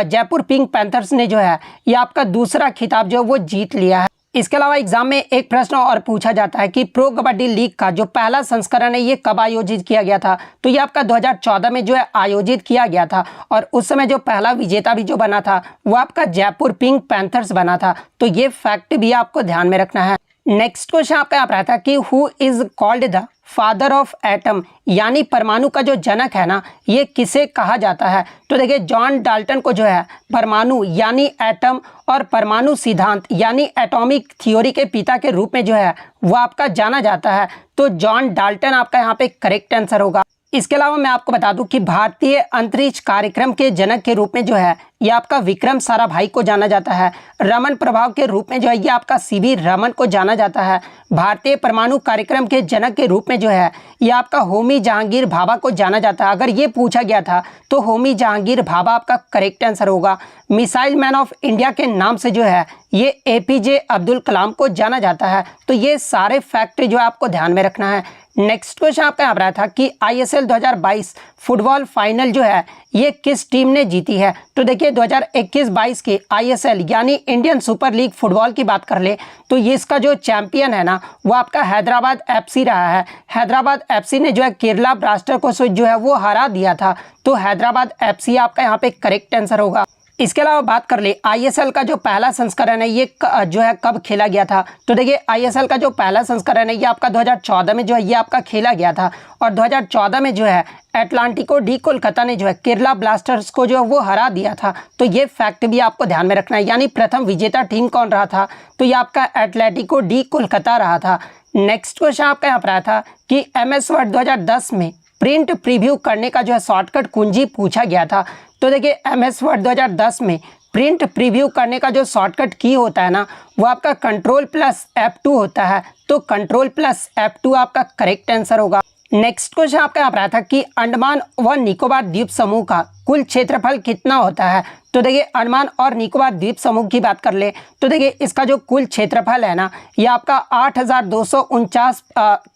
Speaker 1: जयपुर पिंक पैंथर्स ने जो है ये आपका दूसरा खिताब जो वो जीत लिया है। इसके अलावा एग्जाम में एक प्रश्न और पूछा जाता है कि प्रो कबड्डी लीग का जो पहला संस्करण है ये कब आयोजित किया गया था। तो ये आपका 2014 में जो है आयोजित किया गया था, और उस समय जो पहला विजेता भी जो बना था वो आपका जयपुर पिंक पैंथर्स बना था। तो ये फैक्ट भी आपको ध्यान में रखना है। नेक्स्ट क्वेश्चन आपका यहाँ पर आता है कि who is called the father of atom, यानी परमाणु का जो जनक है ना, ये किसे कहा जाता है। तो देखिए जॉन डाल्टन को जो है परमाणु यानी एटम और परमाणु सिद्धांत यानी एटॉमिक थ्योरी के पिता के रूप में जो है वो आपका जाना जाता है। तो जॉन डाल्टन आपका यहाँ पे करेक्ट आंसर होगा। इसके अलावा मैं आपको बता दूं कि भारतीय अंतरिक्ष कार्यक्रम के जनक के रूप में जो है ये आपका विक्रम साराभाई को जाना जाता है। रमन प्रभाव के रूप में जो है ये आपका सीवी रमन को जाना जाता है। भारतीय परमाणु कार्यक्रम के जनक के रूप में जो है ये आपका होमी जहांगीर भाभा को जाना जाता है। अगर ये पूछा गया था तो होमी जहांगीर भाभा आपका करेक्ट आंसर होगा। मिसाइल मैन ऑफ इंडिया के नाम से जो है ये एपीजे अब्दुल कलाम को जाना जाता है। तो ये सारे फैक्ट जो है आपको ध्यान में रखना है। नेक्स्ट क्वेश्चन आपका यहाँ पर आया था कि आईएसएल 2022 फुटबॉल फाइनल जो है ये किस टीम ने जीती है। तो देखिए 2021-22 के आईएसएल यानी इंडियन सुपर लीग फुटबॉल की बात कर ले तो ये इसका जो चैंपियन है ना वो आपका हैदराबाद एफसी रहा है। हैदराबाद एफसी ने जो है केरला ब्लास्टर को जो है वो हरा दिया था। तो हैदराबाद एफसी आपका यहाँ पे करेक्ट आंसर होगा। इसके अलावा बात कर ले आईएसएल का जो पहला संस्करण है ये जो है कब खेला गया था। तो देखिए आईएसएल का जो पहला संस्करण है ये आपका 2014 में जो है ये आपका खेला गया था, और 2014 में जो है एटलांटिको डी कोलकाता ने जो है केरला ब्लास्टर्स को जो है वो हरा दिया था। तो ये फैक्ट भी आपको ध्यान में रखना है। यानी प्रथम विजेता टीम कौन रहा था, तो ये आपका एटलेटिको डी कोलकाता रहा था। नेक्स्ट क्वेश्चन आपका यहाँ पर आया था कि MS वर्ड 2010 में प्रिंट प्रीव्यू करने का जो है शॉर्टकट कुंजी पूछा गया था। तो देखिए MS वर्ड 2010 में प्रिंट प्रीव्यू करने का जो शॉर्टकट की होता है ना वो आपका Ctrl+F2 होता है। तो Ctrl+F2 आपका करेक्ट आंसर होगा। नेक्स्ट क्वेश्चन आपका यहाँ पर आया था कि अंडमान व निकोबार द्वीप समूह का कुल क्षेत्रफल कितना होता है। तो देखिए अंडमान और निकोबार द्वीप समूह की बात कर ले तो देखिए इसका जो कुल क्षेत्रफल है ना ये आपका 8,249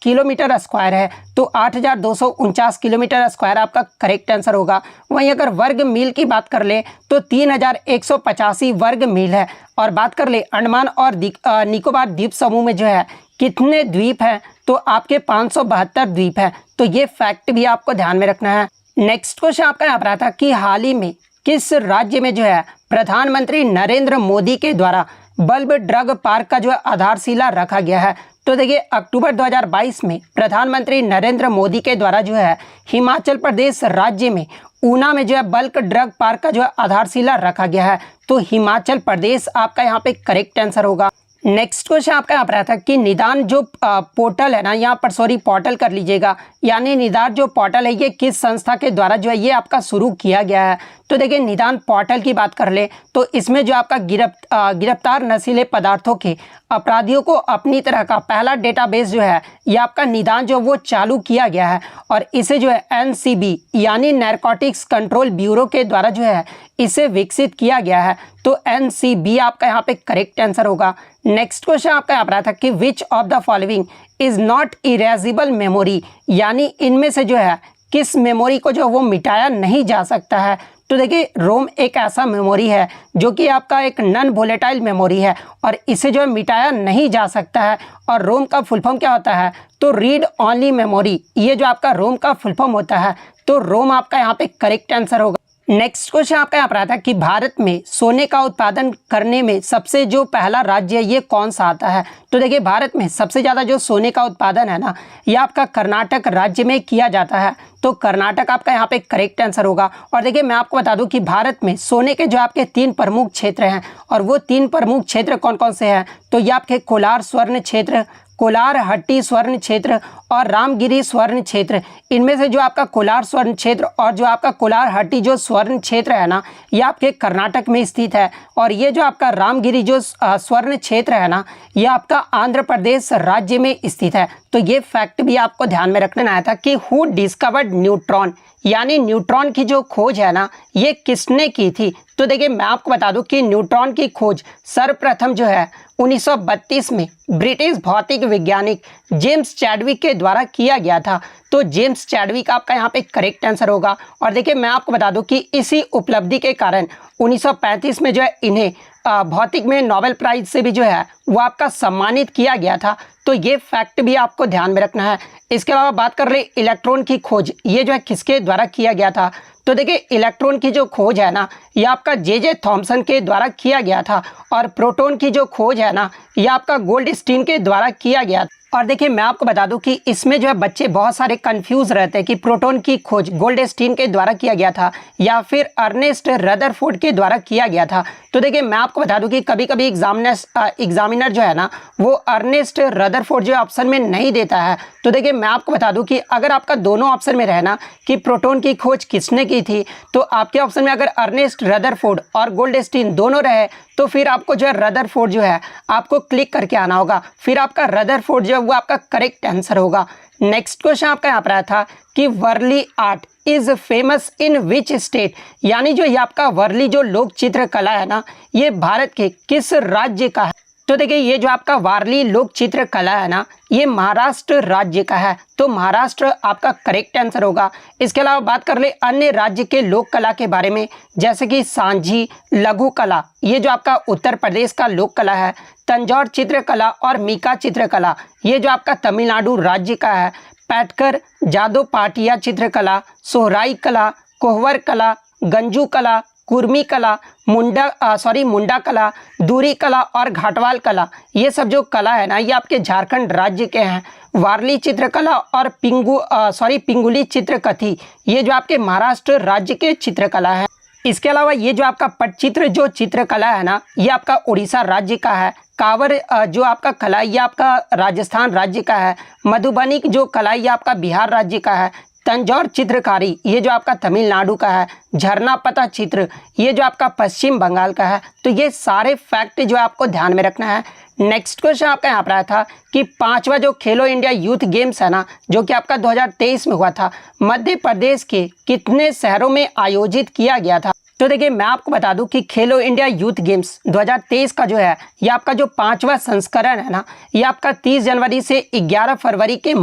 Speaker 1: किलोमीटर स्क्वायर है। तो 8,249 किलोमीटर स्क्वायर आपका करेक्ट आंसर होगा। वहीं अगर वर्ग मील की बात कर ले तो 3,185 वर्ग मील है। और बात कर ले अंडमान और निकोबार द्वीप समूह में जो है कितने द्वीप हैं तो आपके 572 द्वीप हैं। तो ये फैक्ट भी आपको ध्यान में रखना है। नेक्स्ट क्वेश्चन आपका यहाँ पर आता कि हाल ही में किस राज्य में जो है प्रधानमंत्री नरेंद्र मोदी के द्वारा बल्ब ड्रग पार्क का जो है आधारशिला रखा गया है। तो देखिए अक्टूबर 2022 में प्रधानमंत्री नरेंद्र मोदी के द्वारा जो है हिमाचल प्रदेश राज्य में ऊना में जो है बल्क ड्रग पार्क का जो है आधारशिला रखा गया है। तो हिमाचल प्रदेश आपका यहाँ पे करेक्ट आंसर होगा। नेक्स्ट क्वेश्चन आपका यहाँ पर आया था कि निदान जो पोर्टल है ना यहाँ पर पोर्टल कर लीजिएगा, यानी निदान जो पोर्टल है ये किस संस्था के द्वारा जो है ये आपका शुरू किया गया है। तो देखिए निदान पोर्टल की बात कर ले तो इसमें जो आपका गिरफ्तार नशीले पदार्थों के अपराधियों को अपनी तरह का पहला डेटाबेस जो है ये आपका निदान जो वो चालू किया गया है। और इसे जो है NCB यानी नैरकोटिक्स कंट्रोल ब्यूरो के द्वारा जो है इसे विकसित किया गया है। तो NCB आपका यहाँ पे करेक्ट आंसर होगा। नेक्स्ट क्वेश्चन आपका यहाँ पर आया था कि which of the following is not erasable memory, यानी इनमें से जो है किस मेमोरी को जो वो मिटाया नहीं जा सकता है। तो देखिए रोम एक ऐसा मेमोरी है जो कि आपका एक नॉन वोलेटाइल मेमोरी है और इसे जो है मिटाया नहीं जा सकता है। और रोम का फुल फॉर्म क्या होता है तो रीड ओनली मेमोरी, ये जो आपका रोम का फुल फॉर्म होता है। तो रोम आपका यहाँ पे करेक्ट आंसर होगा। नेक्स्ट क्वेश्चन आपका यहाँ पर आता है कि भारत में सोने का उत्पादन करने में सबसे जो पहला राज्य है ये कौन सा आता है। तो देखिए भारत में सबसे ज़्यादा जो सोने का उत्पादन है ना ये आपका कर्नाटक राज्य में किया जाता है। तो कर्नाटक आपका यहाँ पे करेक्ट आंसर होगा। और देखिए मैं आपको बता दूं कि भारत में सोने के जो आपके 3 प्रमुख क्षेत्र हैं और वो 3 प्रमुख क्षेत्र कौन कौन से हैं तो ये आपके कोलार स्वर्ण क्षेत्र, कोलार हट्टी स्वर्ण क्षेत्र और रामगिरी स्वर्ण क्षेत्र। इनमें से जो आपका कोलार स्वर्ण क्षेत्र और जो आपका कोलार हट्टी जो स्वर्ण क्षेत्र है ना ये आपके कर्नाटक में स्थित है। और ये जो आपका रामगिरी जो स्वर्ण क्षेत्र है ना ये आपका आंध्र प्रदेश राज्य में स्थित है। तो ये फैक्ट भी आपको ध्यान में रखना आया था कि हु डिस्कवर्ड न्यूट्रॉन, यानी न्यूट्रॉन की जो खोज है ना ये किसने की थी। तो देखिए मैं आपको बता दूं कि न्यूट्रॉन की खोज सर्वप्रथम जो है 1932 में ब्रिटिश भौतिक वैज्ञानिक जेम्स चैडविक के द्वारा किया गया था। तो जेम्स चैडविक आपका यहाँ पे करेक्ट आंसर होगा। और देखिए मैं आपको बता दूं कि इसी उपलब्धि के कारण 1935 में जो है इन्हें भौतिक में नोबेल प्राइज से भी जो है वो आपका सम्मानित किया गया था। तो ये फैक्ट भी आपको ध्यान में रखना है। इसके अलावा बात कर ले इलेक्ट्रॉन की खोज ये जो है किसके द्वारा किया गया था। तो देखिए इलेक्ट्रॉन की जो खोज है ना ये आपका जे थॉमसन के द्वारा किया गया था। और प्रोटॉन की जो खोज है ना ये आपका गोल्डस्टीन के द्वारा किया गया था। और देखिए मैं आपको बता दूं कि इसमें जो है बच्चे बहुत सारे कंफ्यूज रहते हैं कि प्रोटॉन की खोज गोल्डस्टीन के द्वारा किया गया था या फिर अर्नेस्ट रदरफोर्ड के द्वारा किया गया था। तो देखिए मैं आपको बता दूं कि कभी कभी एग्जामिनर जो है ना वो अर्नेस्ट रदरफोर्ड जो ऑप्शन में नहीं देता है। तो देखिए मैं आपको बता दूं कि अगर आपका दोनों ऑप्शन में रहना कि प्रोटॉन की खोज किसने की थी तो आपके ऑप्शन में अगर अर्नेस्ट रदरफोर्ड और गोल्डस्टीन दोनों रहे तो फिर आपको जो है रदरफोर्ड जो है आपको क्लिक करके आना होगा, फिर आपका रदरफोर्ड जो है वो आपका करेक्ट आंसर होगा। नेक्स्ट क्वेश्चन आपका यहाँ पर आया था कि Warli art is famous in which state, यानी जो ये आपका वर्ली जो लोक चित्र कला है ना ये भारत के किस राज्य का है। तो देखिए ये जो आपका वारली लोक चित्र कला है ना ये महाराष्ट्र राज्य का है। तो महाराष्ट्र आपका करेक्ट आंसर होगा। इसके अलावा बात कर ले अन्य राज्य के लोक कला के बारे में, जैसे कि सांझी लघु कला ये जो आपका उत्तर प्रदेश का लोक कला है, तंजौर चित्रकला और मीका चित्रकला ये जो आपका तमिलनाडु राज्य का है, पैटकर जादो पाटिया चित्रकला, सोहराई कला, कोहवर कला, गंजू कला, कुर्मी कला, मुंडा कला, दूरी कला और घाटवाल कला ये सब जो कला है ना ये आपके झारखंड राज्य के हैं। वारली चित्रकला और पिंगुली चित्रकथी ये जो आपके महाराष्ट्र राज्य के चित्रकला है। इसके अलावा ये जो आपका पटचित्र जो चित्रकला है ना ये आपका उड़ीसा राज्य का है। कांवर जो आपका कला ये आपका राजस्थान राज्य का है। मधुबनी जो कला ये आपका बिहार राज्य का है। तंजौर चित्रकारी ये जो आपका तमिलनाडु का है। झरना पता चित्र ये जो आपका पश्चिम बंगाल का है। तो ये सारे फैक्ट जो आपको ध्यान में रखना है। नेक्स्ट क्वेश्चन आपका यहाँ पर आया था कि 5वां जो खेलो इंडिया यूथ गेम्स है ना, जो कि आपका 2023 में हुआ था, मध्य प्रदेश के कितने शहरों में आयोजित किया गया था। तो देखिए मैं आपको बता दूं कि खेलो इंडिया यूथ गेम्स 2023 का जो है ये आपका जो 5वां संस्करण है ना, ये आपका 30 जनवरी से 11 फरवरी के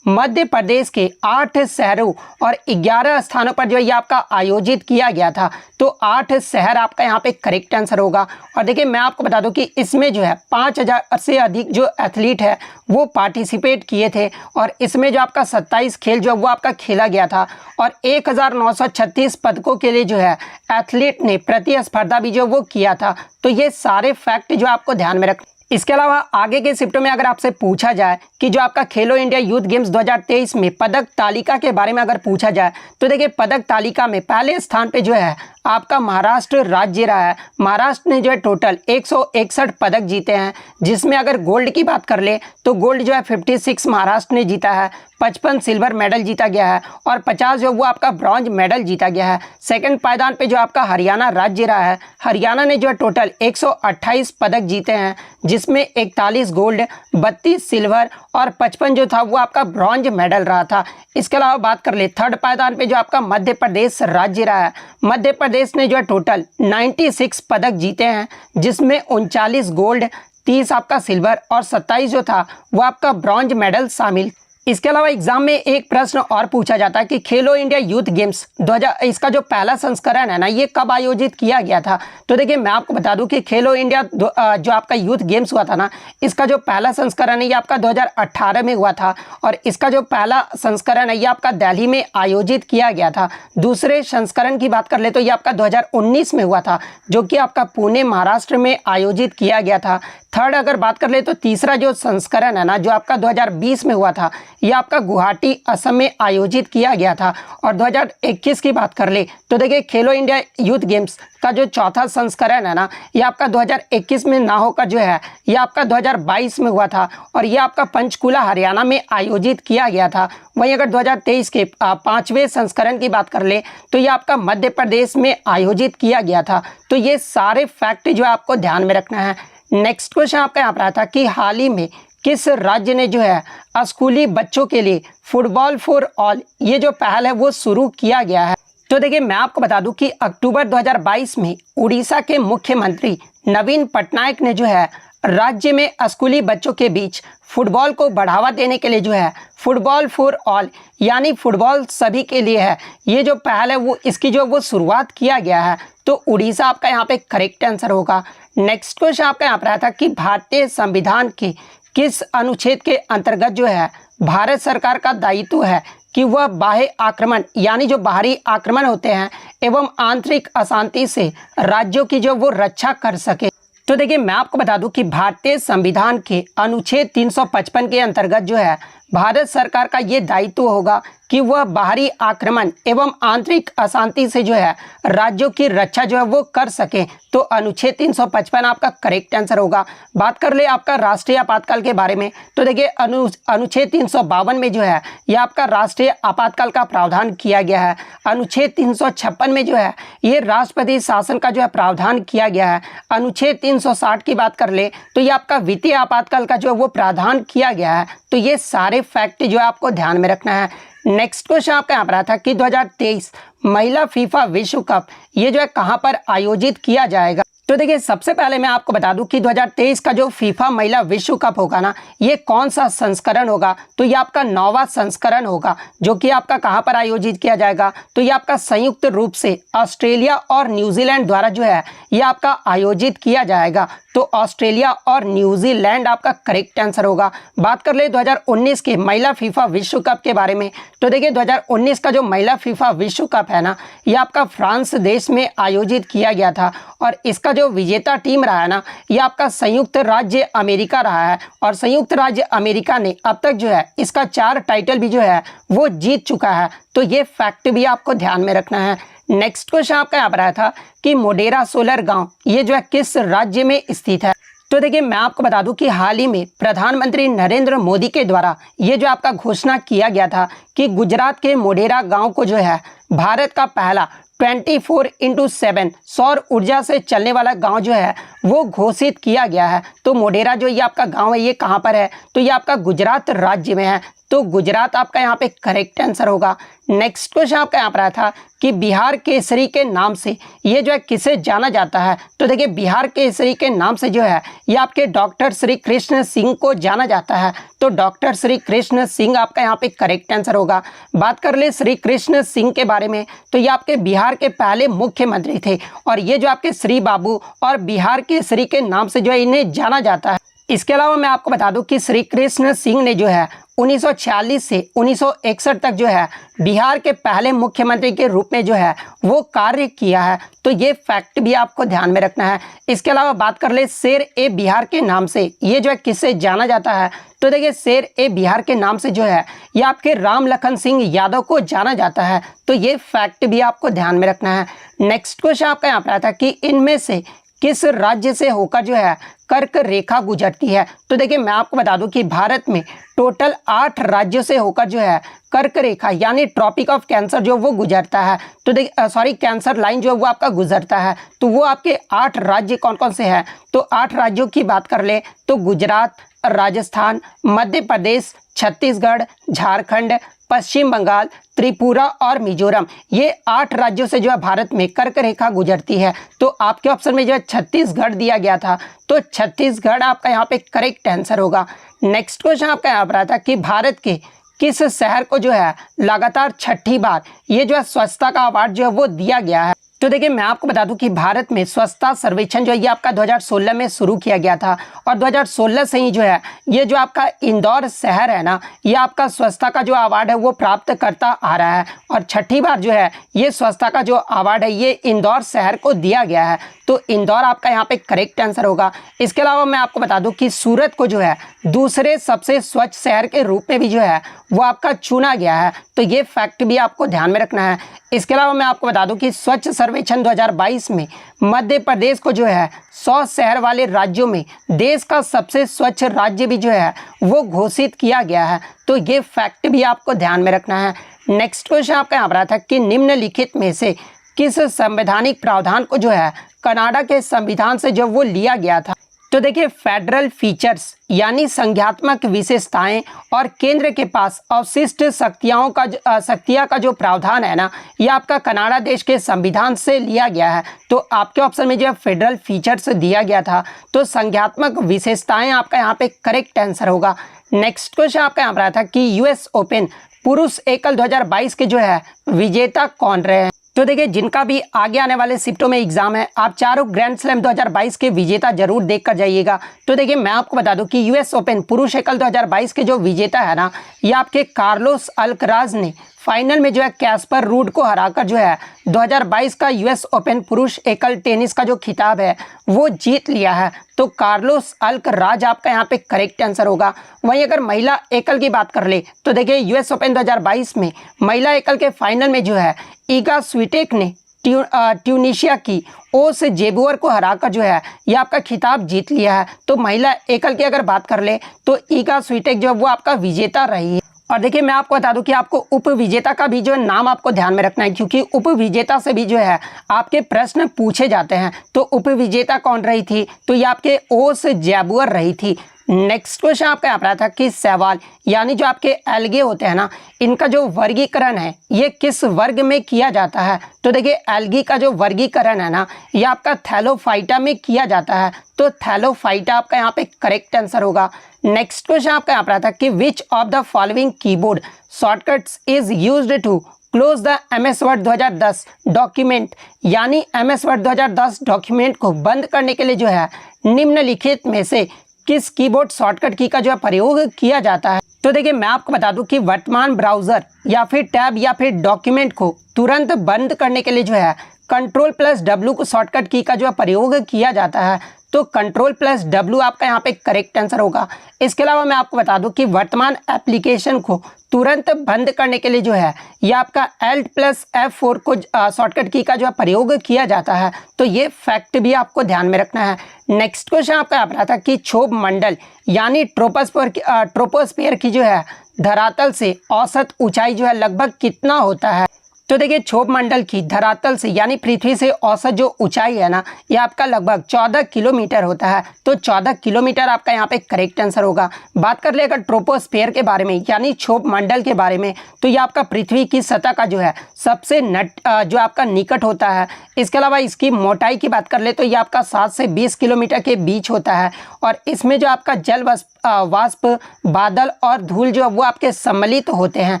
Speaker 1: मध्य प्रदेश के 8 शहरों और 11 स्थानों पर जो है ये आपका आयोजित किया गया था। तो 8 शहर आपका यहाँ पे करेक्ट आंसर होगा। और देखिए मैं आपको बता दूं कि इसमें जो है 5000 से अधिक जो एथलीट है वो पार्टिसिपेट किए थे और इसमें जो आपका 27 खेल जो वो आपका खेला गया था और 1936 पदकों के लिए जो है एथलीट ने प्रतिस्पर्धा भी जो वो किया था। तो ये सारे फैक्ट जो आपको ध्यान में रख। इसके अलावा आगे के शिफ्टों में अगर आपसे पूछा जाए कि जो आपका खेलो इंडिया यूथ गेम्स 2023 में पदक तालिका के बारे में अगर पूछा जाए तो देखिए पदक तालिका में पहले स्थान पे जो है आपका महाराष्ट्र राज्य रहा है। महाराष्ट्र ने जो है टोटल 161 पदक जीते हैं, जिसमें अगर गोल्ड की बात कर ले तो गोल्ड जो है 56 महाराष्ट्र ने जीता है, 55 सिल्वर मेडल जीता गया है और 50 जो वो आपका ब्रॉन्ज मेडल जीता गया है। सेकंड पायदान पे जो आपका हरियाणा राज्य रहा है, हरियाणा ने जो है टोटल 128 पदक जीते हैं, जिसमें 41 गोल्ड, 32 सिल्वर और 55 जो था वो आपका ब्रॉन्ज मेडल रहा था। इसके अलावा बात कर ले थर्ड पायदान पे जो आपका मध्य प्रदेश राज्य रहा है, मध्य प्रदेश ने जो है टोटल 96 पदक जीते हैं, जिसमें 39 गोल्ड, 30 आपका सिल्वर और 27 जो था वो आपका ब्रॉन्ज मेडल शामिल। इसके अलावा एग्जाम में एक प्रश्न और पूछा जाता है कि खेलो इंडिया यूथ गेम्स 2000 इसका जो पहला संस्करण है ना ये कब आयोजित किया गया था। तो देखिए मैं आपको बता दूं कि खेलो इंडिया जो आपका यूथ गेम्स हुआ था ना, इसका जो पहला संस्करण है ये आपका 2018 में हुआ था और इसका जो पहला संस्करण है ये आपका दिल्ली में आयोजित किया गया था। दूसरे संस्करण की बात कर ले तो ये आपका 2019 में हुआ था, जो कि आपका पुणे महाराष्ट्र में आयोजित किया गया था। थर्ड अगर बात कर ले तो तीसरा जो संस्करण है ना जो आपका 2020 में हुआ था ये आपका गुवाहाटी असम में आयोजित किया गया था। और 2021 की बात कर ले तो देखिए खेलो इंडिया यूथ गेम्स का जो चौथा संस्करण है ना ये आपका 2021 में ना होकर जो है ये आपका 2022 में हुआ था और ये आपका पंचकुला हरियाणा में आयोजित किया गया था। वहीं अगर 2023 के 5वें संस्करण की बात कर ले तो ये आपका मध्य प्रदेश में आयोजित किया गया था। तो ये सारे फैक्ट जो है आपको ध्यान में रखना है। नेक्स्ट क्वेश्चन आपका यहाँ पर आया था कि हाल ही में किस राज्य ने जो है स्कूली बच्चों के लिए फुटबॉल फॉर ऑल ये जो पहल है वो शुरू किया गया है। तो देखिए मैं आपको बता दूं कि अक्टूबर 2022 में उड़ीसा के मुख्यमंत्री नवीन पटनायक ने जो है राज्य में स्कूली बच्चों के बीच फुटबॉल को बढ़ावा देने के लिए जो है फुटबॉल फॉर ऑल यानी फुटबॉल सभी के लिए है ये जो पहल है वो इसकी जो वो शुरुआत किया गया है। तो उड़ीसा आपका यहाँ पे करेक्ट आंसर होगा। नेक्स्ट क्वेश्चन आपका यहाँ पर आया था कि भारतीय संविधान के किस अनुच्छेद के अंतर्गत जो है भारत सरकार का दायित्व है कि वह बाह्य आक्रमण यानी जो बाहरी आक्रमण होते हैं एवं आंतरिक अशांति से राज्यों की जो वो रक्षा कर सके। तो देखिए मैं आपको बता दूं कि भारतीय संविधान के अनुच्छेद 355 के अंतर्गत जो है भारत सरकार का ये दायित्व होगा कि वह बाहरी आक्रमण एवं आंतरिक अशांति से जो है राज्यों की रक्षा जो है वो कर सके। तो अनुच्छेद 355 आपका करेक्ट आंसर होगा। बात कर ले आपका राष्ट्रीय आपातकाल के बारे में तो देखिए अनुच्छेद 352 में जो है ये आपका राष्ट्रीय आपातकाल का प्रावधान किया गया है। अनुच्छेद 356 में जो है ये राष्ट्रपति शासन का जो है प्रावधान किया गया है। अनुच्छेद 360 की बात कर ले तो ये आपका वित्तीय आपातकाल का जो है वो प्रावधान किया गया है। तो ये सारे फैक्ट जो है आपको ध्यान में रखना है। नेक्स्ट क्वेश्चन आपका यहाँ पर आता है कि 2023 महिला फीफा विश्व कप ये जो है कहाँ पर आयोजित किया जाएगा। तो देखिए सबसे पहले मैं आपको बता दूं कि 2023 का जो फीफा महिला विश्व कप होगा ना ये कौन सा संस्करण होगा। तो ये आपका 9वां संस्करण होगा, जो कि आपका कहां पर आयोजित किया जाएगा। तो ये आपका संयुक्त रूप से ऑस्ट्रेलिया और न्यूजीलैंड द्वारा जो है ये आपका आयोजित किया जाएगा। तो ऑस्ट्रेलिया और न्यूजीलैंड आपका करेक्ट आंसर होगा। बात कर ले 2019 के महिला फीफा विश्व कप के बारे में तो देखिए 2019 का जो महिला फीफा विश्व कप है ना ये आपका फ्रांस देश में आयोजित किया गया था और इसका जो विजेता टीम रहा है ना ये आपका संयुक्त राज्य अमेरिका रहा है और संयुक्त राज्य अमेरिका ने अब तक जो है इसका 4 टाइटल भी जो है वो जीत चुका है। तो ये फैक्ट भी आपको ध्यान में रखना है। नेक्स्ट क्वेश्चन आपका यहाँ पर आया था कि मोडेरा सोलर गांव ये जो है किस राज्य में स्थित है। तो देखिए मैं आपको बता दूं कि हाल ही में प्रधानमंत्री नरेंद्र मोदी के द्वारा ये जो आपका घोषणा किया गया था कि गुजरात के मोढेरा गांव को जो है भारत का पहला 24/7 सौर ऊर्जा से चलने वाला गांव जो है वो घोषित किया गया है। तो मोढेरा जो ये आपका गांव है ये कहां पर है? तो ये आपका गुजरात राज्य में है। तो गुजरात आपका यहाँ पे करेक्ट आंसर होगा। नेक्स्ट क्वेश्चन आपका यहाँ पर आया था कि बिहार केसरी के नाम से ये जो है किसे जाना जाता है? तो देखिए बिहार केसरी के नाम से जो है ये आपके डॉक्टर श्री कृष्ण सिंह को जाना जाता है। तो डॉक्टर श्री कृष्ण सिंह आपका यहाँ पे करेक्ट आंसर होगा। बात कर ले श्री कृष्ण सिंह के बारे में, तो ये आपके बिहार के पहले मुख्यमंत्री थे और ये जो आपके श्री बाबू और बिहार केसरी के नाम से जो है इन्हें जाना जाता है। इसके अलावा मैं आपको बता दूं कि श्री कृष्ण सिंह ने जो है 1946 से 1961 तक जो है बिहार के पहले मुख्यमंत्री के रूप में जो है वो कार्य किया है। तो ये फैक्ट भी आपको ध्यान में रखना है। इसके अलावा बात कर ले शेर ए बिहार के नाम से ये जो है किससे जाना जाता है? तो देखिए शेर ए बिहार के नाम से जो है ये आपके राम लखन सिंह यादव को जाना जाता है। तो ये फैक्ट भी आपको ध्यान में रखना है। नेक्स्ट क्वेश्चन आपका यहाँ पर आता है कि इनमें से किस राज्य से होकर जो है कर्क रेखा गुजरती है? तो देखिए मैं आपको बता दूं कि भारत में टोटल 8 राज्यों से होकर जो है कर्क रेखा यानी ट्रॉपिक ऑफ कैंसर जो वो गुजरता है। तो देखिए कैंसर लाइन जो है वो आपका गुजरता है। तो वो आपके 8 राज्य कौन कौन से हैं? तो 8 राज्यों की बात कर ले तो गुजरात, राजस्थान, मध्य प्रदेश, छत्तीसगढ़, झारखंड, पश्चिम बंगाल, त्रिपुरा और मिजोरम, ये 8 राज्यों से जो है भारत में कर्क रेखा गुजरती है। तो आपके ऑप्शन में जो है छत्तीसगढ़ दिया गया था, तो छत्तीसगढ़ आपका यहाँ पे करेक्ट आंसर होगा। नेक्स्ट क्वेश्चन आपका यहाँ पर आता है कि भारत के किस शहर को जो है लगातार 6ठी बार ये जो है स्वच्छता का अवार्ड जो है वो दिया गया है? तो देखिए मैं आपको बता दूं कि भारत में स्वच्छता सर्वेक्षण जो है ये आपका 2016 में शुरू किया गया था और 2016 से ही जो है ये जो आपका इंदौर शहर है ना ये आपका स्वच्छता का जो अवार्ड है वो प्राप्त करता आ रहा है और 6ठी बार जो है ये स्वच्छता का जो अवार्ड है ये इंदौर शहर को दिया गया है। तो इंदौर आपका यहाँ पे करेक्ट आंसर होगा। इसके अलावा मैं आपको बता दूं कि सूरत को जो है दूसरे सबसे स्वच्छ शहर के रूप में भी जो है वो आपका चुना गया है। तो ये फैक्ट भी आपको ध्यान में रखना है। इसके अलावा मैं आपको बता दूं कि स्वच्छ सर्वेक्षण 2022 में मध्य प्रदेश को जो है 100 शहर वाले राज्यों में देश का सबसे स्वच्छ राज्य भी जो है वो घोषित किया गया है। तो ये फैक्ट भी आपको ध्यान में रखना है। नेक्स्ट क्वेश्चन आपका यहाँ पर आता है कि निम्नलिखित में से किस संवैधानिक प्रावधान को जो है कनाडा के संविधान से जो वो लिया गया था? तो देखिए फेडरल फीचर्स यानी संज्ञात्मक विशेषताएं और केंद्र के पास अवशिष्ट शक्तियां का जो प्रावधान है ना ये आपका कनाडा देश के संविधान से लिया गया है। तो आपके ऑप्शन में जो फेडरल फीचर्स दिया गया था, तो संज्ञात्मक विशेषताएं आपका यहाँ पे करेक्ट आंसर होगा। नेक्स्ट क्वेश्चन आपका यहाँ पर आया था कि यूएस ओपन पुरुष एकल 2022 के जो है विजेता कौन रहे हैं? तो देखिए जिनका भी आगे आने वाले शिफ्टों में एग्जाम है आप चारों ग्रैंड स्लैम 2022 के विजेता जरूर देख कर जाइएगा। तो देखिए मैं आपको बता दूं कि यूएस ओपन पुरुष एकल 2022 के जो विजेता है ना ये आपके कार्लोस अल्कराज ने फाइनल में जो है कैस्पर रूड को हराकर जो है 2022 का यूएस ओपन पुरुष एकल टेनिस का जो खिताब है वो जीत लिया है। तो कार्लोस अल्कराज आपका यहाँ पे करेक्ट आंसर होगा। वहीं अगर महिला एकल की बात कर ले तो देखिए यूएस ओपन 2022 में महिला एकल के फाइनल में जो है ईगा स्विटेक ने ट्यूनीशिया की ओस जेबुअर को हराकर जो है ये आपका खिताब जीत लिया है। तो महिला एकल की अगर बात कर ले तो ईगा स्विटेक जो है वो आपका विजेता रही है। और देखिए मैं आपको बता दूं कि आपको उप विजेता का भी जो है नाम आपको ध्यान में रखना है, क्योंकि उप विजेता से भी जो है आपके प्रश्न पूछे जाते हैं। तो उप विजेता कौन रही थी? तो ये आपके ओस जैबुअर रही थी। नेक्स्ट क्वेश्चन आपका यहाँ पर आता है कि सवाल यानी जो आपके एल्गे होते हैं ना इनका जो वर्गीकरण है ये किस वर्ग में किया जाता है? तो देखिए एल्गी का जो वर्गीकरण है ना ये आपका थैलोफाइटा में किया जाता है। तो थैलोफाइटा आपका यहाँ पे करेक्ट आंसर होगा। नेक्स्ट क्वेश्चन आपका यहाँ पर आता है कि which of the following keyboard shortcuts is used to close the MS Word 2010 document यानी MS वर्ड 2010 डॉक्यूमेंट को बंद करने के लिए जो है निम्नलिखित में से किस कीबोर्ड शॉर्टकट की का जो है प्रयोग किया जाता है? तो देखिए मैं आपको बता दूं कि वर्तमान ब्राउजर या फिर टैब या फिर डॉक्यूमेंट को तुरंत बंद करने के लिए जो है Ctrl+W को शॉर्टकट की का जो है प्रयोग किया जाता है। तो Ctrl+W आपका यहाँ पे करेक्ट आंसर होगा। इसके अलावा मैं आपको बता दूं कि वर्तमान एप्लीकेशन को तुरंत बंद करने के लिए जो है ये आपका Alt+F4 को शॉर्टकट की का जो है प्रयोग किया जाता है। तो ये फैक्ट भी आपको ध्यान में रखना है। नेक्स्ट क्वेश्चन आपका यहाँ पर आता है कि क्षोभ मंडल यानी ट्रोपोस्फीयर की जो है धरातल से औसत ऊंचाई जो है लगभग कितना होता है? तो देखिए क्षोभ मंडल की धरातल से यानी पृथ्वी से औसत जो ऊंचाई है ना, ये आपका लगभग 14 किलोमीटर होता है। तो 14 किलोमीटर आपका यहाँ पे करेक्ट आंसर होगा। बात कर ले अगर ट्रोपोस्फेयर के बारे में यानी क्षोभ मंडल के बारे में, तो ये आपका पृथ्वी की सतह का जो है सबसे जो आपका निकट होता है। इसके अलावा इसकी मोटाई की बात कर ले तो ये आपका 7 से 20 किलोमीटर के बीच होता है और इसमें जो आपका जल वाष्प, बादल और धूल जो वो आपके सम्मिलित होते हैं।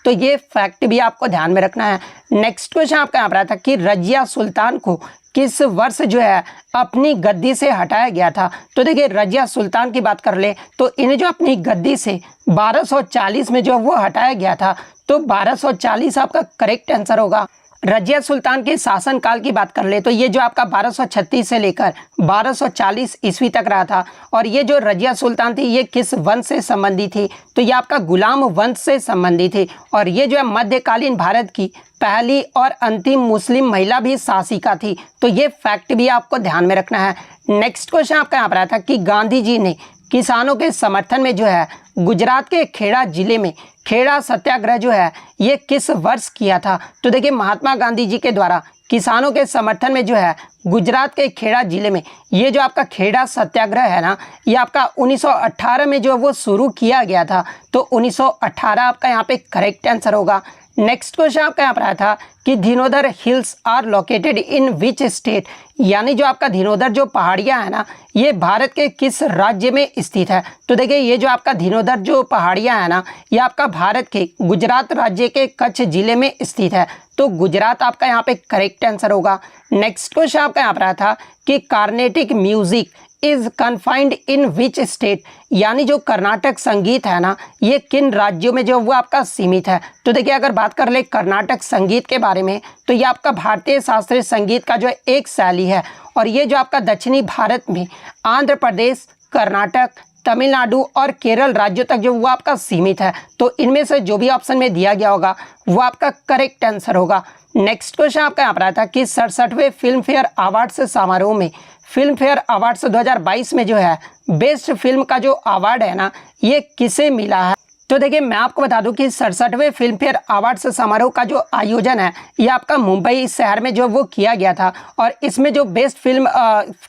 Speaker 1: तो ये फैक्ट भी आपको ध्यान में रखना है। नेक्स्ट क्वेश्चन आपका यहाँ पर आया था कि रजिया सुल्तान को किस वर्ष जो है अपनी गद्दी से हटाया गया था। तो देखिए रजिया सुल्तान की बात कर ले तो इन्हें जो अपनी गद्दी से 1240 में जो वो हटाया गया था। तो 1240 आपका करेक्ट आंसर होगा। रजिया सुल्तान के शासनकाल की बात कर ले तो ये जो आपका 1236 से लेकर 1240 ईस्वी तक रहा था। और ये जो रजिया सुल्तान थी ये किस वंश से संबंधित थी, तो ये आपका गुलाम वंश से संबंधित थी। और ये जो है मध्यकालीन भारत की पहली और अंतिम मुस्लिम महिला भी शासिका थी। तो ये फैक्ट भी आपको ध्यान में रखना है। नेक्स्ट क्वेश्चन आपका यहाँ पर आया था कि गांधी जी ने किसानों के समर्थन में जो है गुजरात के खेड़ा जिले में खेड़ा सत्याग्रह जो है ये किस वर्ष किया था। तो देखिए महात्मा गांधी जी के द्वारा किसानों के समर्थन में जो है गुजरात के खेड़ा जिले में ये जो आपका खेड़ा सत्याग्रह है ना, ये आपका 1918 में जो वो शुरू किया गया था। तो 1918 आपका यहाँ पे करेक्ट आंसर होगा। नेक्स्ट क्वेश्चन आपका यहाँ पर आया था कि Dhinodhar hills are located in which state, यानी जो आपका धीनोधर जो पहाड़ियाँ है ना ये भारत के किस राज्य में स्थित है। तो देखिए ये जो आपका धीनोधर जो पहाड़ियाँ है ना ये आपका भारत के गुजरात राज्य के कच्छ जिले में स्थित है। तो गुजरात आपका यहाँ पे करेक्ट आंसर होगा। नेक्स्ट क्वेश्चन आपका यहाँ पर आया था कि Carnatic music is confined in which state, यानी जो कर्नाटक संगीत है ना ये किन राज्यों में जो वो आपका सीमित है। तो देखिए अगर बात कर ले कर्नाटक संगीत के बारे में तो ये आपका भारतीय शास्त्रीय संगीत का जो एक शैली है और ये जो आपका दक्षिणी भारत में आंध्र प्रदेश, कर्नाटक, तमिलनाडु और केरल राज्यों तक जो वो आपका सीमित है। तो इनमें से जो भी ऑप्शन में दिया गया होगा वो आपका करेक्ट आंसर होगा। नेक्स्ट क्वेश्चन आपका यहाँ पर आया था कि 67वें फिल्म फेयर अवार्ड्स समारोह में फिल्म फेयर अवार्ड्स 2022 में जो है बेस्ट फिल्म का जो अवार्ड है ना ये किसे मिला है। तो देखिए मैं आपको बता दूं कि 67वें फिल्म फेयर अवार्ड्स समारोह का जो आयोजन है ये आपका मुंबई शहर में जो वो किया गया था और इसमें जो बेस्ट फिल्म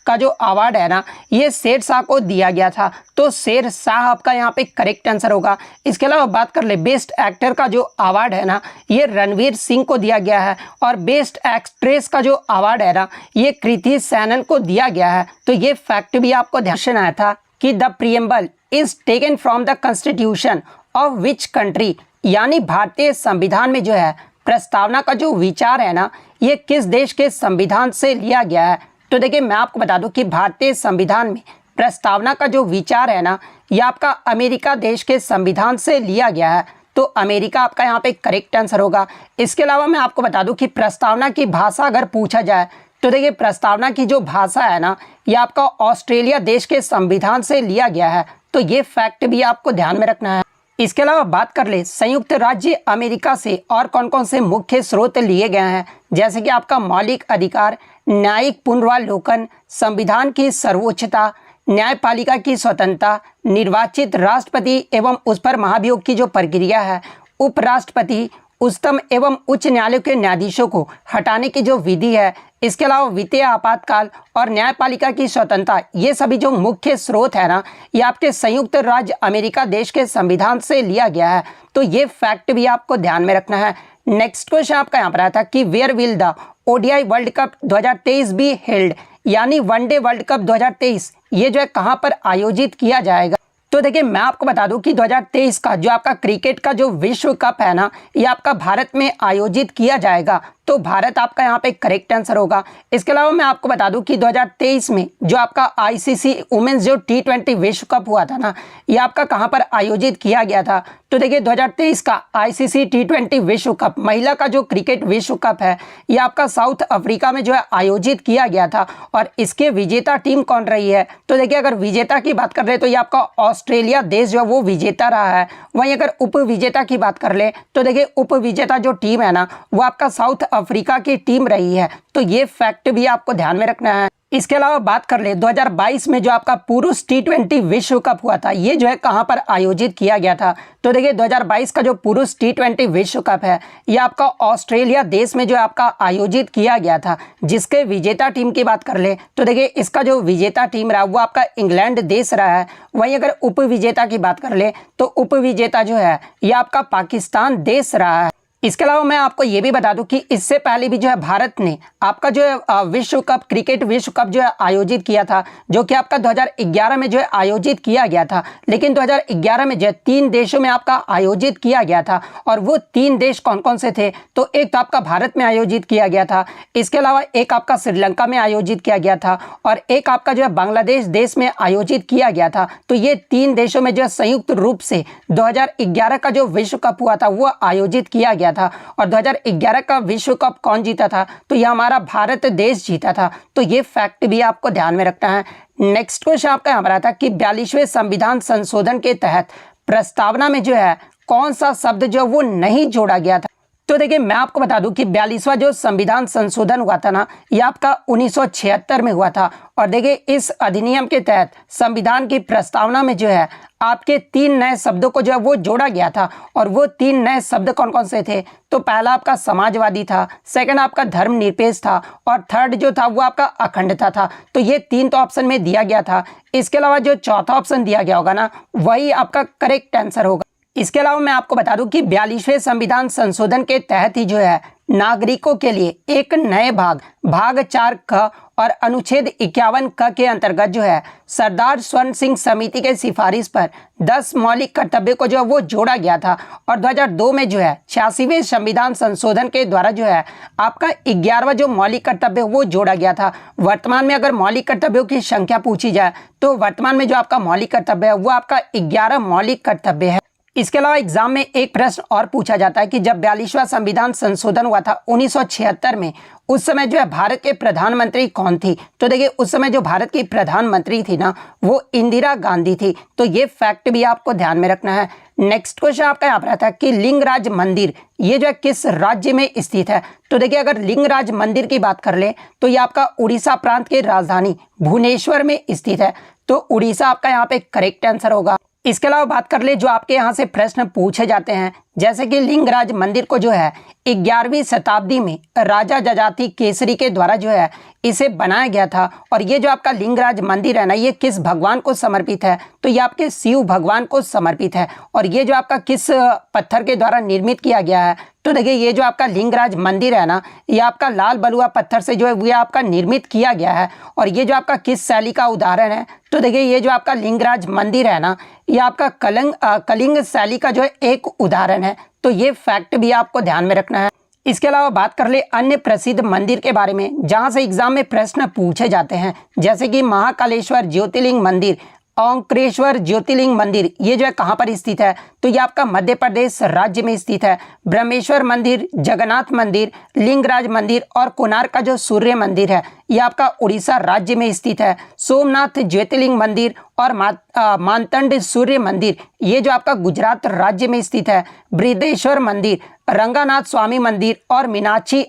Speaker 1: का जो अवार्ड है ना ये शेरशाह को दिया गया था। तो शेरशाह आपका यहाँ पे करेक्ट आंसर होगा। इसके अलावा बात कर ले बेस्ट एक्टर का जो अवार्ड है ना ये रणवीर सिंह को दिया गया है और बेस्ट एक्ट्रेस का जो अवार्ड है ना ये कृति सैनन को दिया गया है। तो ये फैक्ट भी आपको ध्यान आया था कि the preamble is taken from the constitution of which country, यानी भारतीय संविधान में जो है प्रस्तावना का जो विचार है ना ये किस देश के संविधान से लिया गया है। तो देखिए मैं आपको बता दूं कि भारतीय संविधान में प्रस्तावना का जो विचार है ना ये आपका अमेरिका देश के संविधान से लिया गया है। तो अमेरिका आपका यहाँ पे करेक्ट आंसर होगा। इसके अलावा मैं आपको बता दूं कि प्रस्तावना की भाषा अगर पूछा जाए तो देखिए प्रस्तावना की जो भाषा है ना ये आपका ऑस्ट्रेलिया देश के संविधान से लिया गया है। तो ये फैक्ट भी आपको ध्यान में रखना है। इसके अलावा बात कर ले संयुक्त राज्य अमेरिका से और कौन कौन से मुख्य स्रोत लिए गए हैं, जैसे कि आपका मौलिक अधिकार, न्यायिक पुनरावलोकन, संविधान की सर्वोच्चता, न्यायपालिका की स्वतंत्रता, निर्वाचित राष्ट्रपति एवं उस पर महाभियोग की जो प्रक्रिया है, उपराष्ट्रपति, उच्चतम एवं उच्च न्यायालय के न्यायाधीशों को हटाने की जो विधि है, इसके अलावा वित्तीय आपातकाल और न्यायपालिका की स्वतंत्रता, ये सभी जो मुख्य स्रोत है ना ये आपके संयुक्त राज्य अमेरिका देश के संविधान से लिया गया है। तो ये फैक्ट भी आपको ध्यान में रखना है। नेक्स्ट क्वेश्चन आपका यहाँ पर आया था कि where will the ODI world cup 2023 be held, यानी वनडे वर्ल्ड कप 2023 ये जो है कहाँ पर आयोजित किया जाएगा। तो देखिए मैं आपको बता दूं कि 2023 का जो आपका क्रिकेट का जो विश्व कप है ना ये आपका भारत में आयोजित किया जाएगा। तो भारत आपका यहाँ पे करेक्ट आंसर होगा। इसके अलावा मैं आपको बता दूं कि 2023 में जो आपका आईसीसी वुमेन्स जो T20 विश्व कप हुआ था ना ये आपका कहाँ पर आयोजित किया गया था। तो देखिए 2023 का आईसीसी T20 विश्व कप महिला का जो क्रिकेट विश्व कप है ये आपका साउथ अफ्रीका में जो है आयोजित किया गया था और इसके विजेता टीम कौन रही है। तो देखिए अगर विजेता की बात कर ले तो ये आपका ऑस्ट्रेलिया देश जो वो विजेता रहा है। वहीं अगर उप विजेता की बात कर ले तो देखिए उप विजेता जो टीम है ना वो आपका साउथ अफ्रीका की टीम रही है, तो ये फैक्ट भी आपको ध्यान में रखना है। इसके अलावा बात कर ले 2022 में जो आपका पुरुष T20 विश्व कप हुआ था, ये जो है कहाँ पर आयोजित किया गया था। तो देखिए 2022 का जो पुरुष T20 विश्व कप है, ये आपका ऑस्ट्रेलिया देश में जो आपका आयोजित किया गया था। जिसके विजेता टीम की बात कर ले तो देखिए इसका जो विजेता टीम रहा वो आपका इंग्लैंड देश रहा है। वहीं अगर उप विजेता की बात कर ले तो उप विजेता जो है ये आपका पाकिस्तान देश रहा है। इसके अलावा मैं आपको ये भी बता दूं कि इससे पहले भी जो है भारत ने आपका जो है विश्व कप, क्रिकेट विश्व कप जो है आयोजित किया था, जो कि आपका 2011 में जो है आयोजित किया गया था। लेकिन 2011 में जो है 3 देशों में आपका आयोजित किया गया था, और वो 3 देश कौन कौन से थे, तो एक तो आपका भारत में आयोजित किया गया था, इसके अलावा एक आपका श्रीलंका में आयोजित किया गया था, और एक आपका जो है बांग्लादेश देश में आयोजित किया गया था। तो ये 3 देशों में जो है संयुक्त रूप से 2011 का जो विश्व कप हुआ था वो आयोजित किया गया था। और 2011 का विश्व कप कौन जीता था, तो यह हमारा भारत देश जीता था। तो ये फैक्ट भी आपको ध्यान में रखना है। नेक्स्ट क्वेश्चन आपका यहाँ पर आता है कि 42वें संविधान संशोधन के तहत प्रस्तावना में जो है कौन सा शब्द जो वो नहीं जोड़ा गया था। तो देखिए मैं आपको बता दूं कि 42वां जो संविधान संशोधन हुआ था ना, ये आपका 1976 में हुआ था। और देखिए इस अधिनियम के तहत संविधान की प्रस्तावना में जो है आपके 3 नए शब्दों को जो है वो जोड़ा गया था। और वो 3 नए शब्द कौन कौन से थे, तो पहला आपका समाजवादी था, सेकंड आपका धर्मनिरपेक्ष था, और थर्ड जो था वो आपका अखंडता था। तो ये 3 तो ऑप्शन में दिया गया था। इसके अलावा जो चौथा ऑप्शन दिया गया होगा ना, वही आपका करेक्ट आंसर होगा। इसके अलावा मैं आपको बता दूं कि 42वें संविधान संशोधन के तहत ही जो है नागरिकों के लिए एक नए भाग 4 क और अनुच्छेद 51 क के अंतर्गत जो है सरदार स्वर्ण सिंह समिति के सिफारिश पर 10 मौलिक कर्तव्य को जो है वो जोड़ा गया था। और 2002 में जो है 86वें संविधान संशोधन के द्वारा जो है आपका 11वां जो मौलिक कर्तव्य वो जोड़ा गया था। वर्तमान में अगर मौलिक कर्तव्यों की संख्या पूछी जाए तो वर्तमान में जो आपका मौलिक कर्तव्य है वो आपका 11 मौलिक कर्तव्य है। इसके अलावा एग्जाम में एक प्रश्न और पूछा जाता है कि जब 42वां संविधान संशोधन हुआ था 1976 में, उस समय जो है भारत के प्रधानमंत्री कौन थी। तो देखिए उस समय जो भारत की प्रधानमंत्री थी ना, वो इंदिरा गांधी थी। तो ये फैक्ट भी आपको ध्यान में रखना है। नेक्स्ट क्वेश्चन आपका यहाँ पर आता है कि लिंगराज मंदिर ये जो है किस राज्य में स्थित है। तो देखिए अगर लिंगराज मंदिर की बात कर ले तो ये आपका उड़ीसा प्रांत के राजधानी भुवनेश्वर में स्थित है। तो उड़ीसा आपका यहाँ पे करेक्ट आंसर होगा। इसके अलावा बात कर ले जो आपके यहाँ से प्रश्न पूछे जाते हैं, जैसे कि लिंगराज मंदिर को जो है 11वीं शताब्दी में राजा जजाति केसरी के द्वारा जो है इसे बनाया गया था। और ये जो आपका लिंगराज मंदिर है ना, ये किस भगवान को समर्पित है, तो ये आपके शिव भगवान को समर्पित है। और ये जो आपका किस पत्थर के द्वारा निर्मित किया गया है, तो देखिए ये जो आपका लिंगराज मंदिर है ना, ये आपका लाल बलुआ पत्थर से जो है वो आपका निर्मित किया गया है। और ये जो आपका किस शैली का उदाहरण है, तो देखिए ये जो आपका लिंगराज मंदिर है ना, ये आपका कलिंग शैली का जो है एक उदाहरण है। तो ये फैक्ट भी आपको ध्यान में रखना है। इसके अलावा बात कर ले अन्य प्रसिद्ध मंदिर के बारे में जहां से एग्जाम में प्रश्न पूछे जाते हैं, जैसे कि महाकालेश्वर ज्योतिर्लिंग मंदिर, ओंकारेश्वर ज्योतिर्लिंग मंदिर, ये जो है कहाँ पर स्थित है, तो ये आपका मध्य प्रदेश राज्य में स्थित है। ब्रह्मेश्वर मंदिर, जगन्नाथ मंदिर, लिंगराज मंदिर और कोणार्क का जो सूर्य मंदिर है ये आपका उड़ीसा राज्य में स्थित है। सोमनाथ ज्योतिर्लिंग मंदिर और मानतंड सूर्य मंदिर ये जो आपका गुजरात राज्य में स्थित है। बृहदेश्वर मंदिर, रंगानाथ स्वामी मंदिर और मीनाक्षी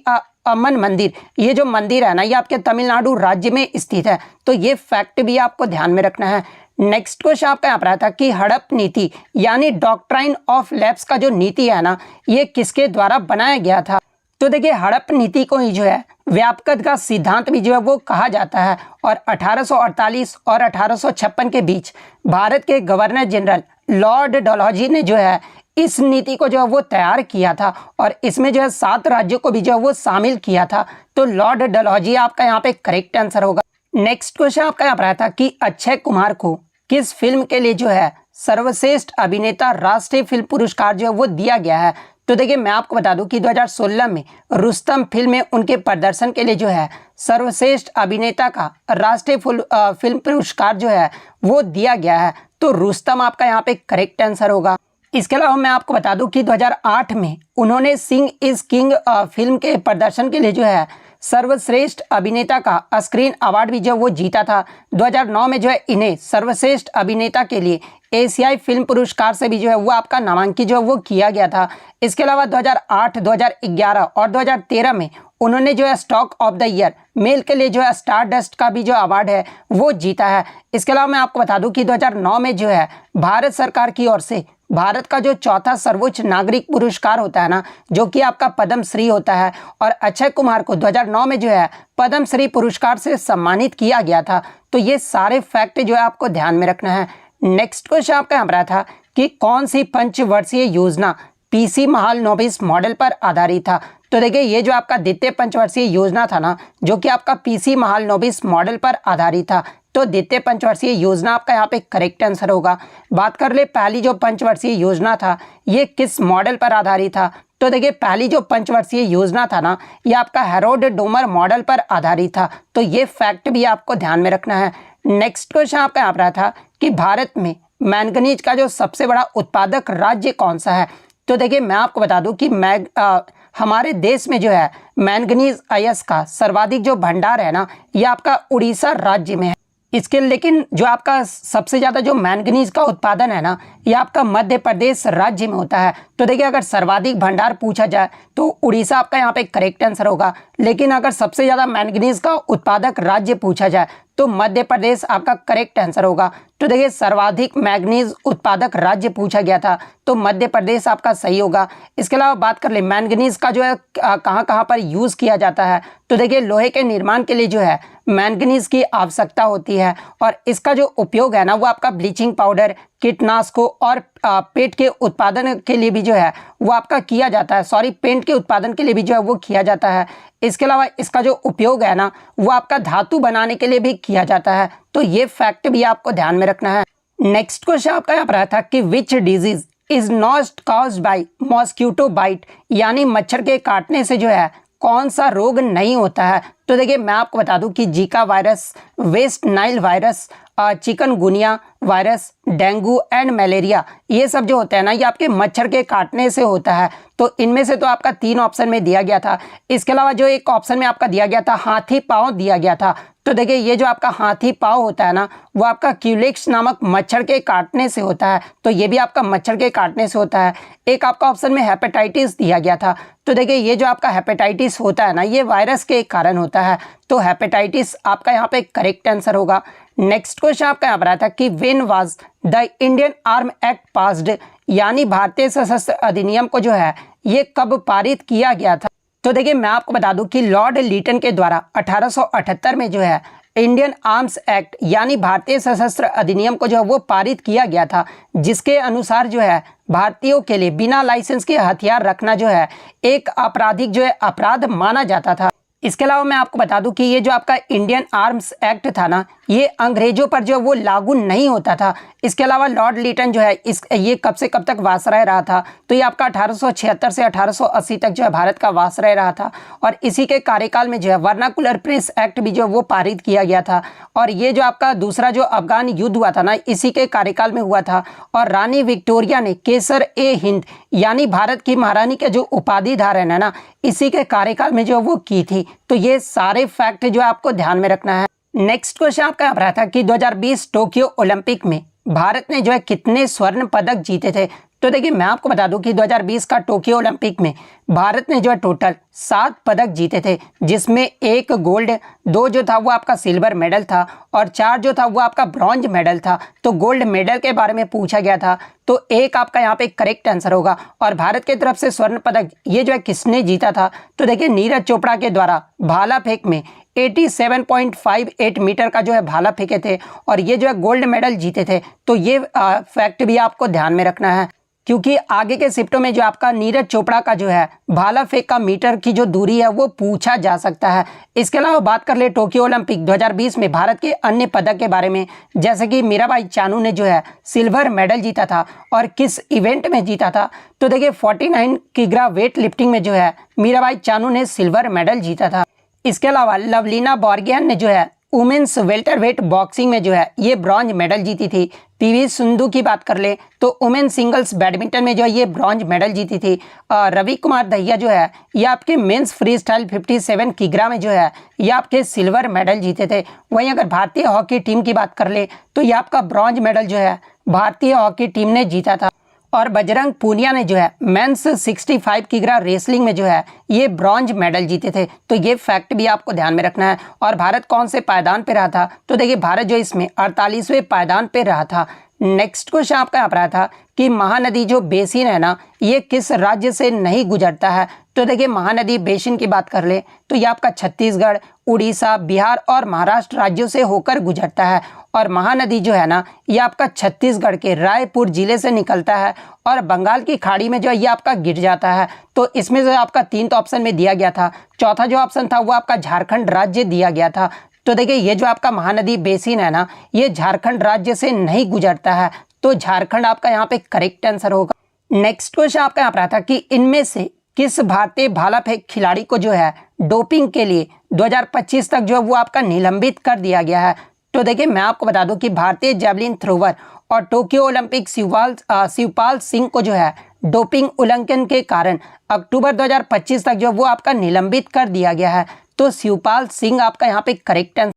Speaker 1: अम्मन मंदिर ये जो मंदिर है ना, ये आपके तमिलनाडु राज्य में स्थित है। तो ये फैक्ट भी आपको ध्यान में रखना है। नेक्स्ट क्वेश्चन आपका यहाँ पर आता है कि हड़प नीति यानी डॉक्ट्राइन ऑफ लैप्स का जो नीति है ना, ये किसके द्वारा बनाया गया था। तो देखिए हड़प नीति को ही जो है व्यापकता का सिद्धांत भी जो है वो कहा जाता है। और 1848 और 1856 के बीच भारत के गवर्नर जनरल लॉर्ड डलहौजी ने जो है इस नीति को जो है वो तैयार किया था। और इसमें जो है 7 राज्यों को भी जो है वो शामिल किया था। तो लॉर्ड डलहौजी आपका यहाँ पे करेक्ट आंसर होगा। नेक्स्ट क्वेश्चन आपका यहाँ पर आता है कि अक्षय कुमार को किस फिल्म के लिए जो है सर्वश्रेष्ठ अभिनेता राष्ट्रीय फिल्म पुरस्कार जो है वो दिया गया है। तो देखिए मैं आपको बता दूं कि 2016 में रुस्तम फिल्म में उनके प्रदर्शन के लिए जो है सर्वश्रेष्ठ अभिनेता का राष्ट्रीय फिल्म पुरस्कार जो है वो दिया गया है। तो रुस्तम आपका यहाँ पे करेक्ट आंसर होगा। इसके अलावा मैं आपको बता दूं कि 2008 में उन्होंने सिंह इज किंग फिल्म के प्रदर्शन के लिए जो है सर्वश्रेष्ठ अभिनेता का स्क्रीन अवार्ड भी जो वो जीता था। 2009 में जो है इन्हें सर्वश्रेष्ठ अभिनेता के लिए एशियाई फिल्म पुरस्कार से भी जो है वो आपका नामांकित जो है वो किया गया था। इसके अलावा 2008, 2011 और 2013 में उन्होंने जो है stock of the year male के लिए जो है स्टार डस्ट का भी जो अवार्ड है वो जीता है। इसके अलावा मैं आपको बता दूं कि 2009 में जो है भारत सरकार की ओर से भारत का जो चौथा सर्वोच्च नागरिक पुरस्कार होता है ना, जो कि आपका पद्म श्री होता है, और अक्षय कुमार को 2009 में जो है पद्म श्री पुरस्कार से सम्मानित किया गया था। तो ये सारे फैक्ट जो है आपको ध्यान में रखना है। नेक्स्ट क्वेश्चन आपका यहाँ रहा था कि कौन सी पंचवर्षीय योजना पीसी महालनोबिस मॉडल पर आधारित था। तो देखिए ये जो आपका द्वितीय पंचवर्षीय योजना था ना, जो कि आपका पीसी महालनोबिस मॉडल पर आधारित था, तो द्वितीय पंचवर्षीय योजना आपका यहाँ पे करेक्ट आंसर होगा। बात कर ले पहली जो पंचवर्षीय योजना था ये किस मॉडल पर आधारित था। तो देखिए पहली जो पंचवर्षीय योजना था ना, ये आपका हेरोल्ड डोमर मॉडल पर आधारित था। तो ये फैक्ट भी आपको ध्यान में रखना है। नेक्स्ट क्वेश्चन आपका यहाँ रहा था कि भारत में मैंगनीज का जो सबसे बड़ा उत्पादक राज्य कौन सा है। तो देखिए मैं आपको बता दूं कि हमारे देश में जो है मैंगनीज अयस्क का सर्वाधिक जो भंडार है ना, ये आपका उड़ीसा राज्य में है। इसके लेकिन जो आपका सबसे ज़्यादा जो मैंगनीज का उत्पादन है ना, ये आपका मध्य प्रदेश राज्य में होता है। तो देखिए अगर सर्वाधिक भंडार पूछा जाए तो उड़ीसा आपका यहाँ पे करेक्ट आंसर होगा, लेकिन अगर सबसे ज़्यादा मैंगनीज का उत्पादक राज्य पूछा जाए तो मध्य प्रदेश आपका करेक्ट आंसर होगा। तो देखिए सर्वाधिक मैंगनीज उत्पादक राज्य पूछा गया था, तो मध्य प्रदेश आपका सही होगा। इसके अलावा बात कर ले मैंगनीज का जो है कहाँ कहाँ पर यूज़ किया जाता है। तो देखिए लोहे के निर्माण के लिए जो है मैंगनीज की आवश्यकता होती है, और इसका जो उपयोग है ना वो आपका ब्लीचिंग पाउडर, कीटनाशकों और पेट के उत्पादन के लिए भी जो है वो आपका किया जाता है। पेंट के उत्पादन के लिए भी जो है वो किया जाता है। इसके अलावा इसका जो उपयोग है ना वो आपका धातु बनाने के लिए भी किया जाता है। तो ये फैक्ट भी आपको ध्यान में रखना है। नेक्स्ट क्वेश्चन आपका यहाँ पर आया था कि which disease is not caused by mosquito bite, यानी मच्छर के काटने से जो है कौन सा रोग नहीं होता है। तो देखिए मैं आपको बता दूं कि Zika virus, West Nile virus, chikungunya virus, dengue and malaria, ये सब जो होते हैं ना ये आपके मच्छर के काटने से होता है। तो इनमें से तो आपका 3 ऑप्शन में दिया गया था। इसके अलावा जो एक ऑप्शन में आपका दिया गया था हाथी पाँव दिया गया था। तो देखिए ये जो आपका हाथी पाँव होता है ना वो आपका क्यूलेक्स नामक मच्छर के काटने से होता है। तो ये भी आपका मच्छर के काटने से होता है। एक आपका ऑप्शन में हेपेटाइटिस दिया गया था। तो देखिए ये जो आपका हेपेटाइटिस होता है ना ये वायरस के कारण होता है। तो हेपेटाइटिस आपका यहाँ पे करेक्ट आंसर होगा। नेक्स्ट क्वेश्चन आपका यहाँ पर आया था कि when was the Indian arm act passed, यानी भारतीय सशस्त्र अधिनियम को जो है ये कब पारित किया गया था। तो देखिए मैं आपको बता दूं कि लॉर्ड लीटन के द्वारा 1878 में जो है इंडियन आर्म्स एक्ट यानी भारतीय सशस्त्र अधिनियम को जो है वो पारित किया गया था, जिसके अनुसार जो है भारतीयों के लिए बिना लाइसेंस के हथियार रखना जो है एक आपराधिक जो है अपराध माना जाता था। इसके अलावा मैं आपको बता दूं कि ये जो आपका इंडियन आर्म्स एक्ट था ना ये अंग्रेजों पर जो वो लागू नहीं होता था। इसके अलावा लॉर्ड लीटन जो है ये कब से कब तक वासराय रहा था, तो ये आपका 1876 से 1880 तक जो है भारत का वासराय रहा था, और इसी के कार्यकाल में जो है वर्नाकुलर प्रेस एक्ट भी जो वो पारित किया गया था। और ये जो आपका दूसरा जो अफगान युद्ध हुआ था ना इसी के कार्यकाल में हुआ था, और रानी विक्टोरिया ने केसर ए हिंद यानी भारत की महारानी के जो उपाधि धारण है ना इसी के कार्यकाल में जो वो की थी। तो ये सारे फैक्ट जो आपको ध्यान में रखना है। नेक्स्ट क्वेश्चन आपका यहाँ रहा था कि 2020 टोक्यो ओलंपिक में भारत ने जो है कितने स्वर्ण पदक जीते थे। तो देखिए मैं आपको बता दूं कि 2020 का टोक्यो ओलंपिक में भारत ने जो है टोटल 7 पदक जीते थे, जिसमें 1 गोल्ड, 2 जो था वो आपका सिल्वर मेडल था, और 4 जो था वो आपका ब्रॉन्ज मेडल था। तो गोल्ड मेडल के बारे में पूछा गया था, तो 1 आपका यहाँ पे करेक्ट आंसर होगा। और भारत की तरफ से स्वर्ण पदक ये जो है किसने जीता था। तो देखिए नीरज चोपड़ा के द्वारा भाला फेंक में 87.58 मीटर का जो है भाला फेंके थे, और ये जो है गोल्ड मेडल जीते थे। तो ये फैक्ट भी आपको ध्यान में रखना है, क्योंकि आगे के शिफ्टों में जो आपका नीरज चोपड़ा का जो है भाला फेंक का मीटर की जो दूरी है वो पूछा जा सकता है। इसके अलावा बात कर ले टोक्यो ओलंपिक 2020 में भारत के अन्य पदक के बारे में, जैसे कि मीराबाई चानू ने जो है सिल्वर मेडल जीता था, और किस इवेंट में जीता था। तो देखिए 49 किग्रा वेट लिफ्टिंग में जो है मीराबाई चानू ने सिल्वर मेडल जीता था। इसके अलावा लवलीना बोर्गियन ने जो है वुमेन्स वेल्टरवेट बॉक्सिंग में जो है ये ब्रॉन्ज मेडल जीती थी। पीवी सिंधु की बात कर ले तो वुमेन सिंगल्स बैडमिंटन में जो है ये ब्रॉन्ज मेडल जीती थी। रवि कुमार दहिया जो है ये आपके मेंस फ्री स्टाइल 57 किग्रा में जो है ये आपके सिल्वर मेडल जीते थे। वहीं अगर भारतीय हॉकी टीम की बात कर ले तो ये आपका ब्रॉन्ज मेडल जो है भारतीय हॉकी टीम ने जीता था। और बजरंग पूनिया ने जो है मेंस 65 किग्रा रेसलिंग में जो है ये ब्रॉन्ज मेडल जीते थे। तो ये फैक्ट भी आपको ध्यान में रखना है। और भारत कौन से पायदान पे रहा था, तो देखिए भारत जो इसमें 48वें पायदान पे रहा था। नेक्स्ट क्वेश्चन आपका यहाँ पर आया था कि महानदी जो बेसिन है ना ये किस राज्य से नहीं गुजरता है। तो देखिए महानदी बेसिन की बात कर ले तो ये आपका छत्तीसगढ़, उड़ीसा, बिहार और महाराष्ट्र राज्यों से होकर गुजरता है। और महानदी जो है ना ये आपका छत्तीसगढ़ के रायपुर जिले से निकलता है और बंगाल की खाड़ी में जो है ये आपका गिर जाता है। तो इसमें जो आपका 3 तो ऑप्शन में दिया गया था, चौथा जो ऑप्शन था वो आपका झारखंड राज्य दिया गया था। तो देखिए ये जो आपका महानदी बेसिन है ना ये झारखंड राज्य से नहीं गुजरता है। तो झारखंड आपका यहाँ पे करेक्ट आंसर होगा। नेक्स्ट क्वेश्चन आपका यहाँ पर आता कि इनमें से किस भारतीय भाला फेंक खिलाड़ी को जो है डोपिंग के लिए 2025 तक जो है वो आपका निलंबित कर दिया गया है। तो देखिए मैं आपको बता दूं कि भारतीय जेवलिन थ्रोवर और टोक्यो ओलंपिक शिवपाल सिंह को जो है डोपिंग उल्लंघन के कारण अक्टूबर 2025 तक जो वो आपका निलंबित कर दिया गया है। तो शिवपाल सिंह आपका यहाँ पे करेक्ट आंसर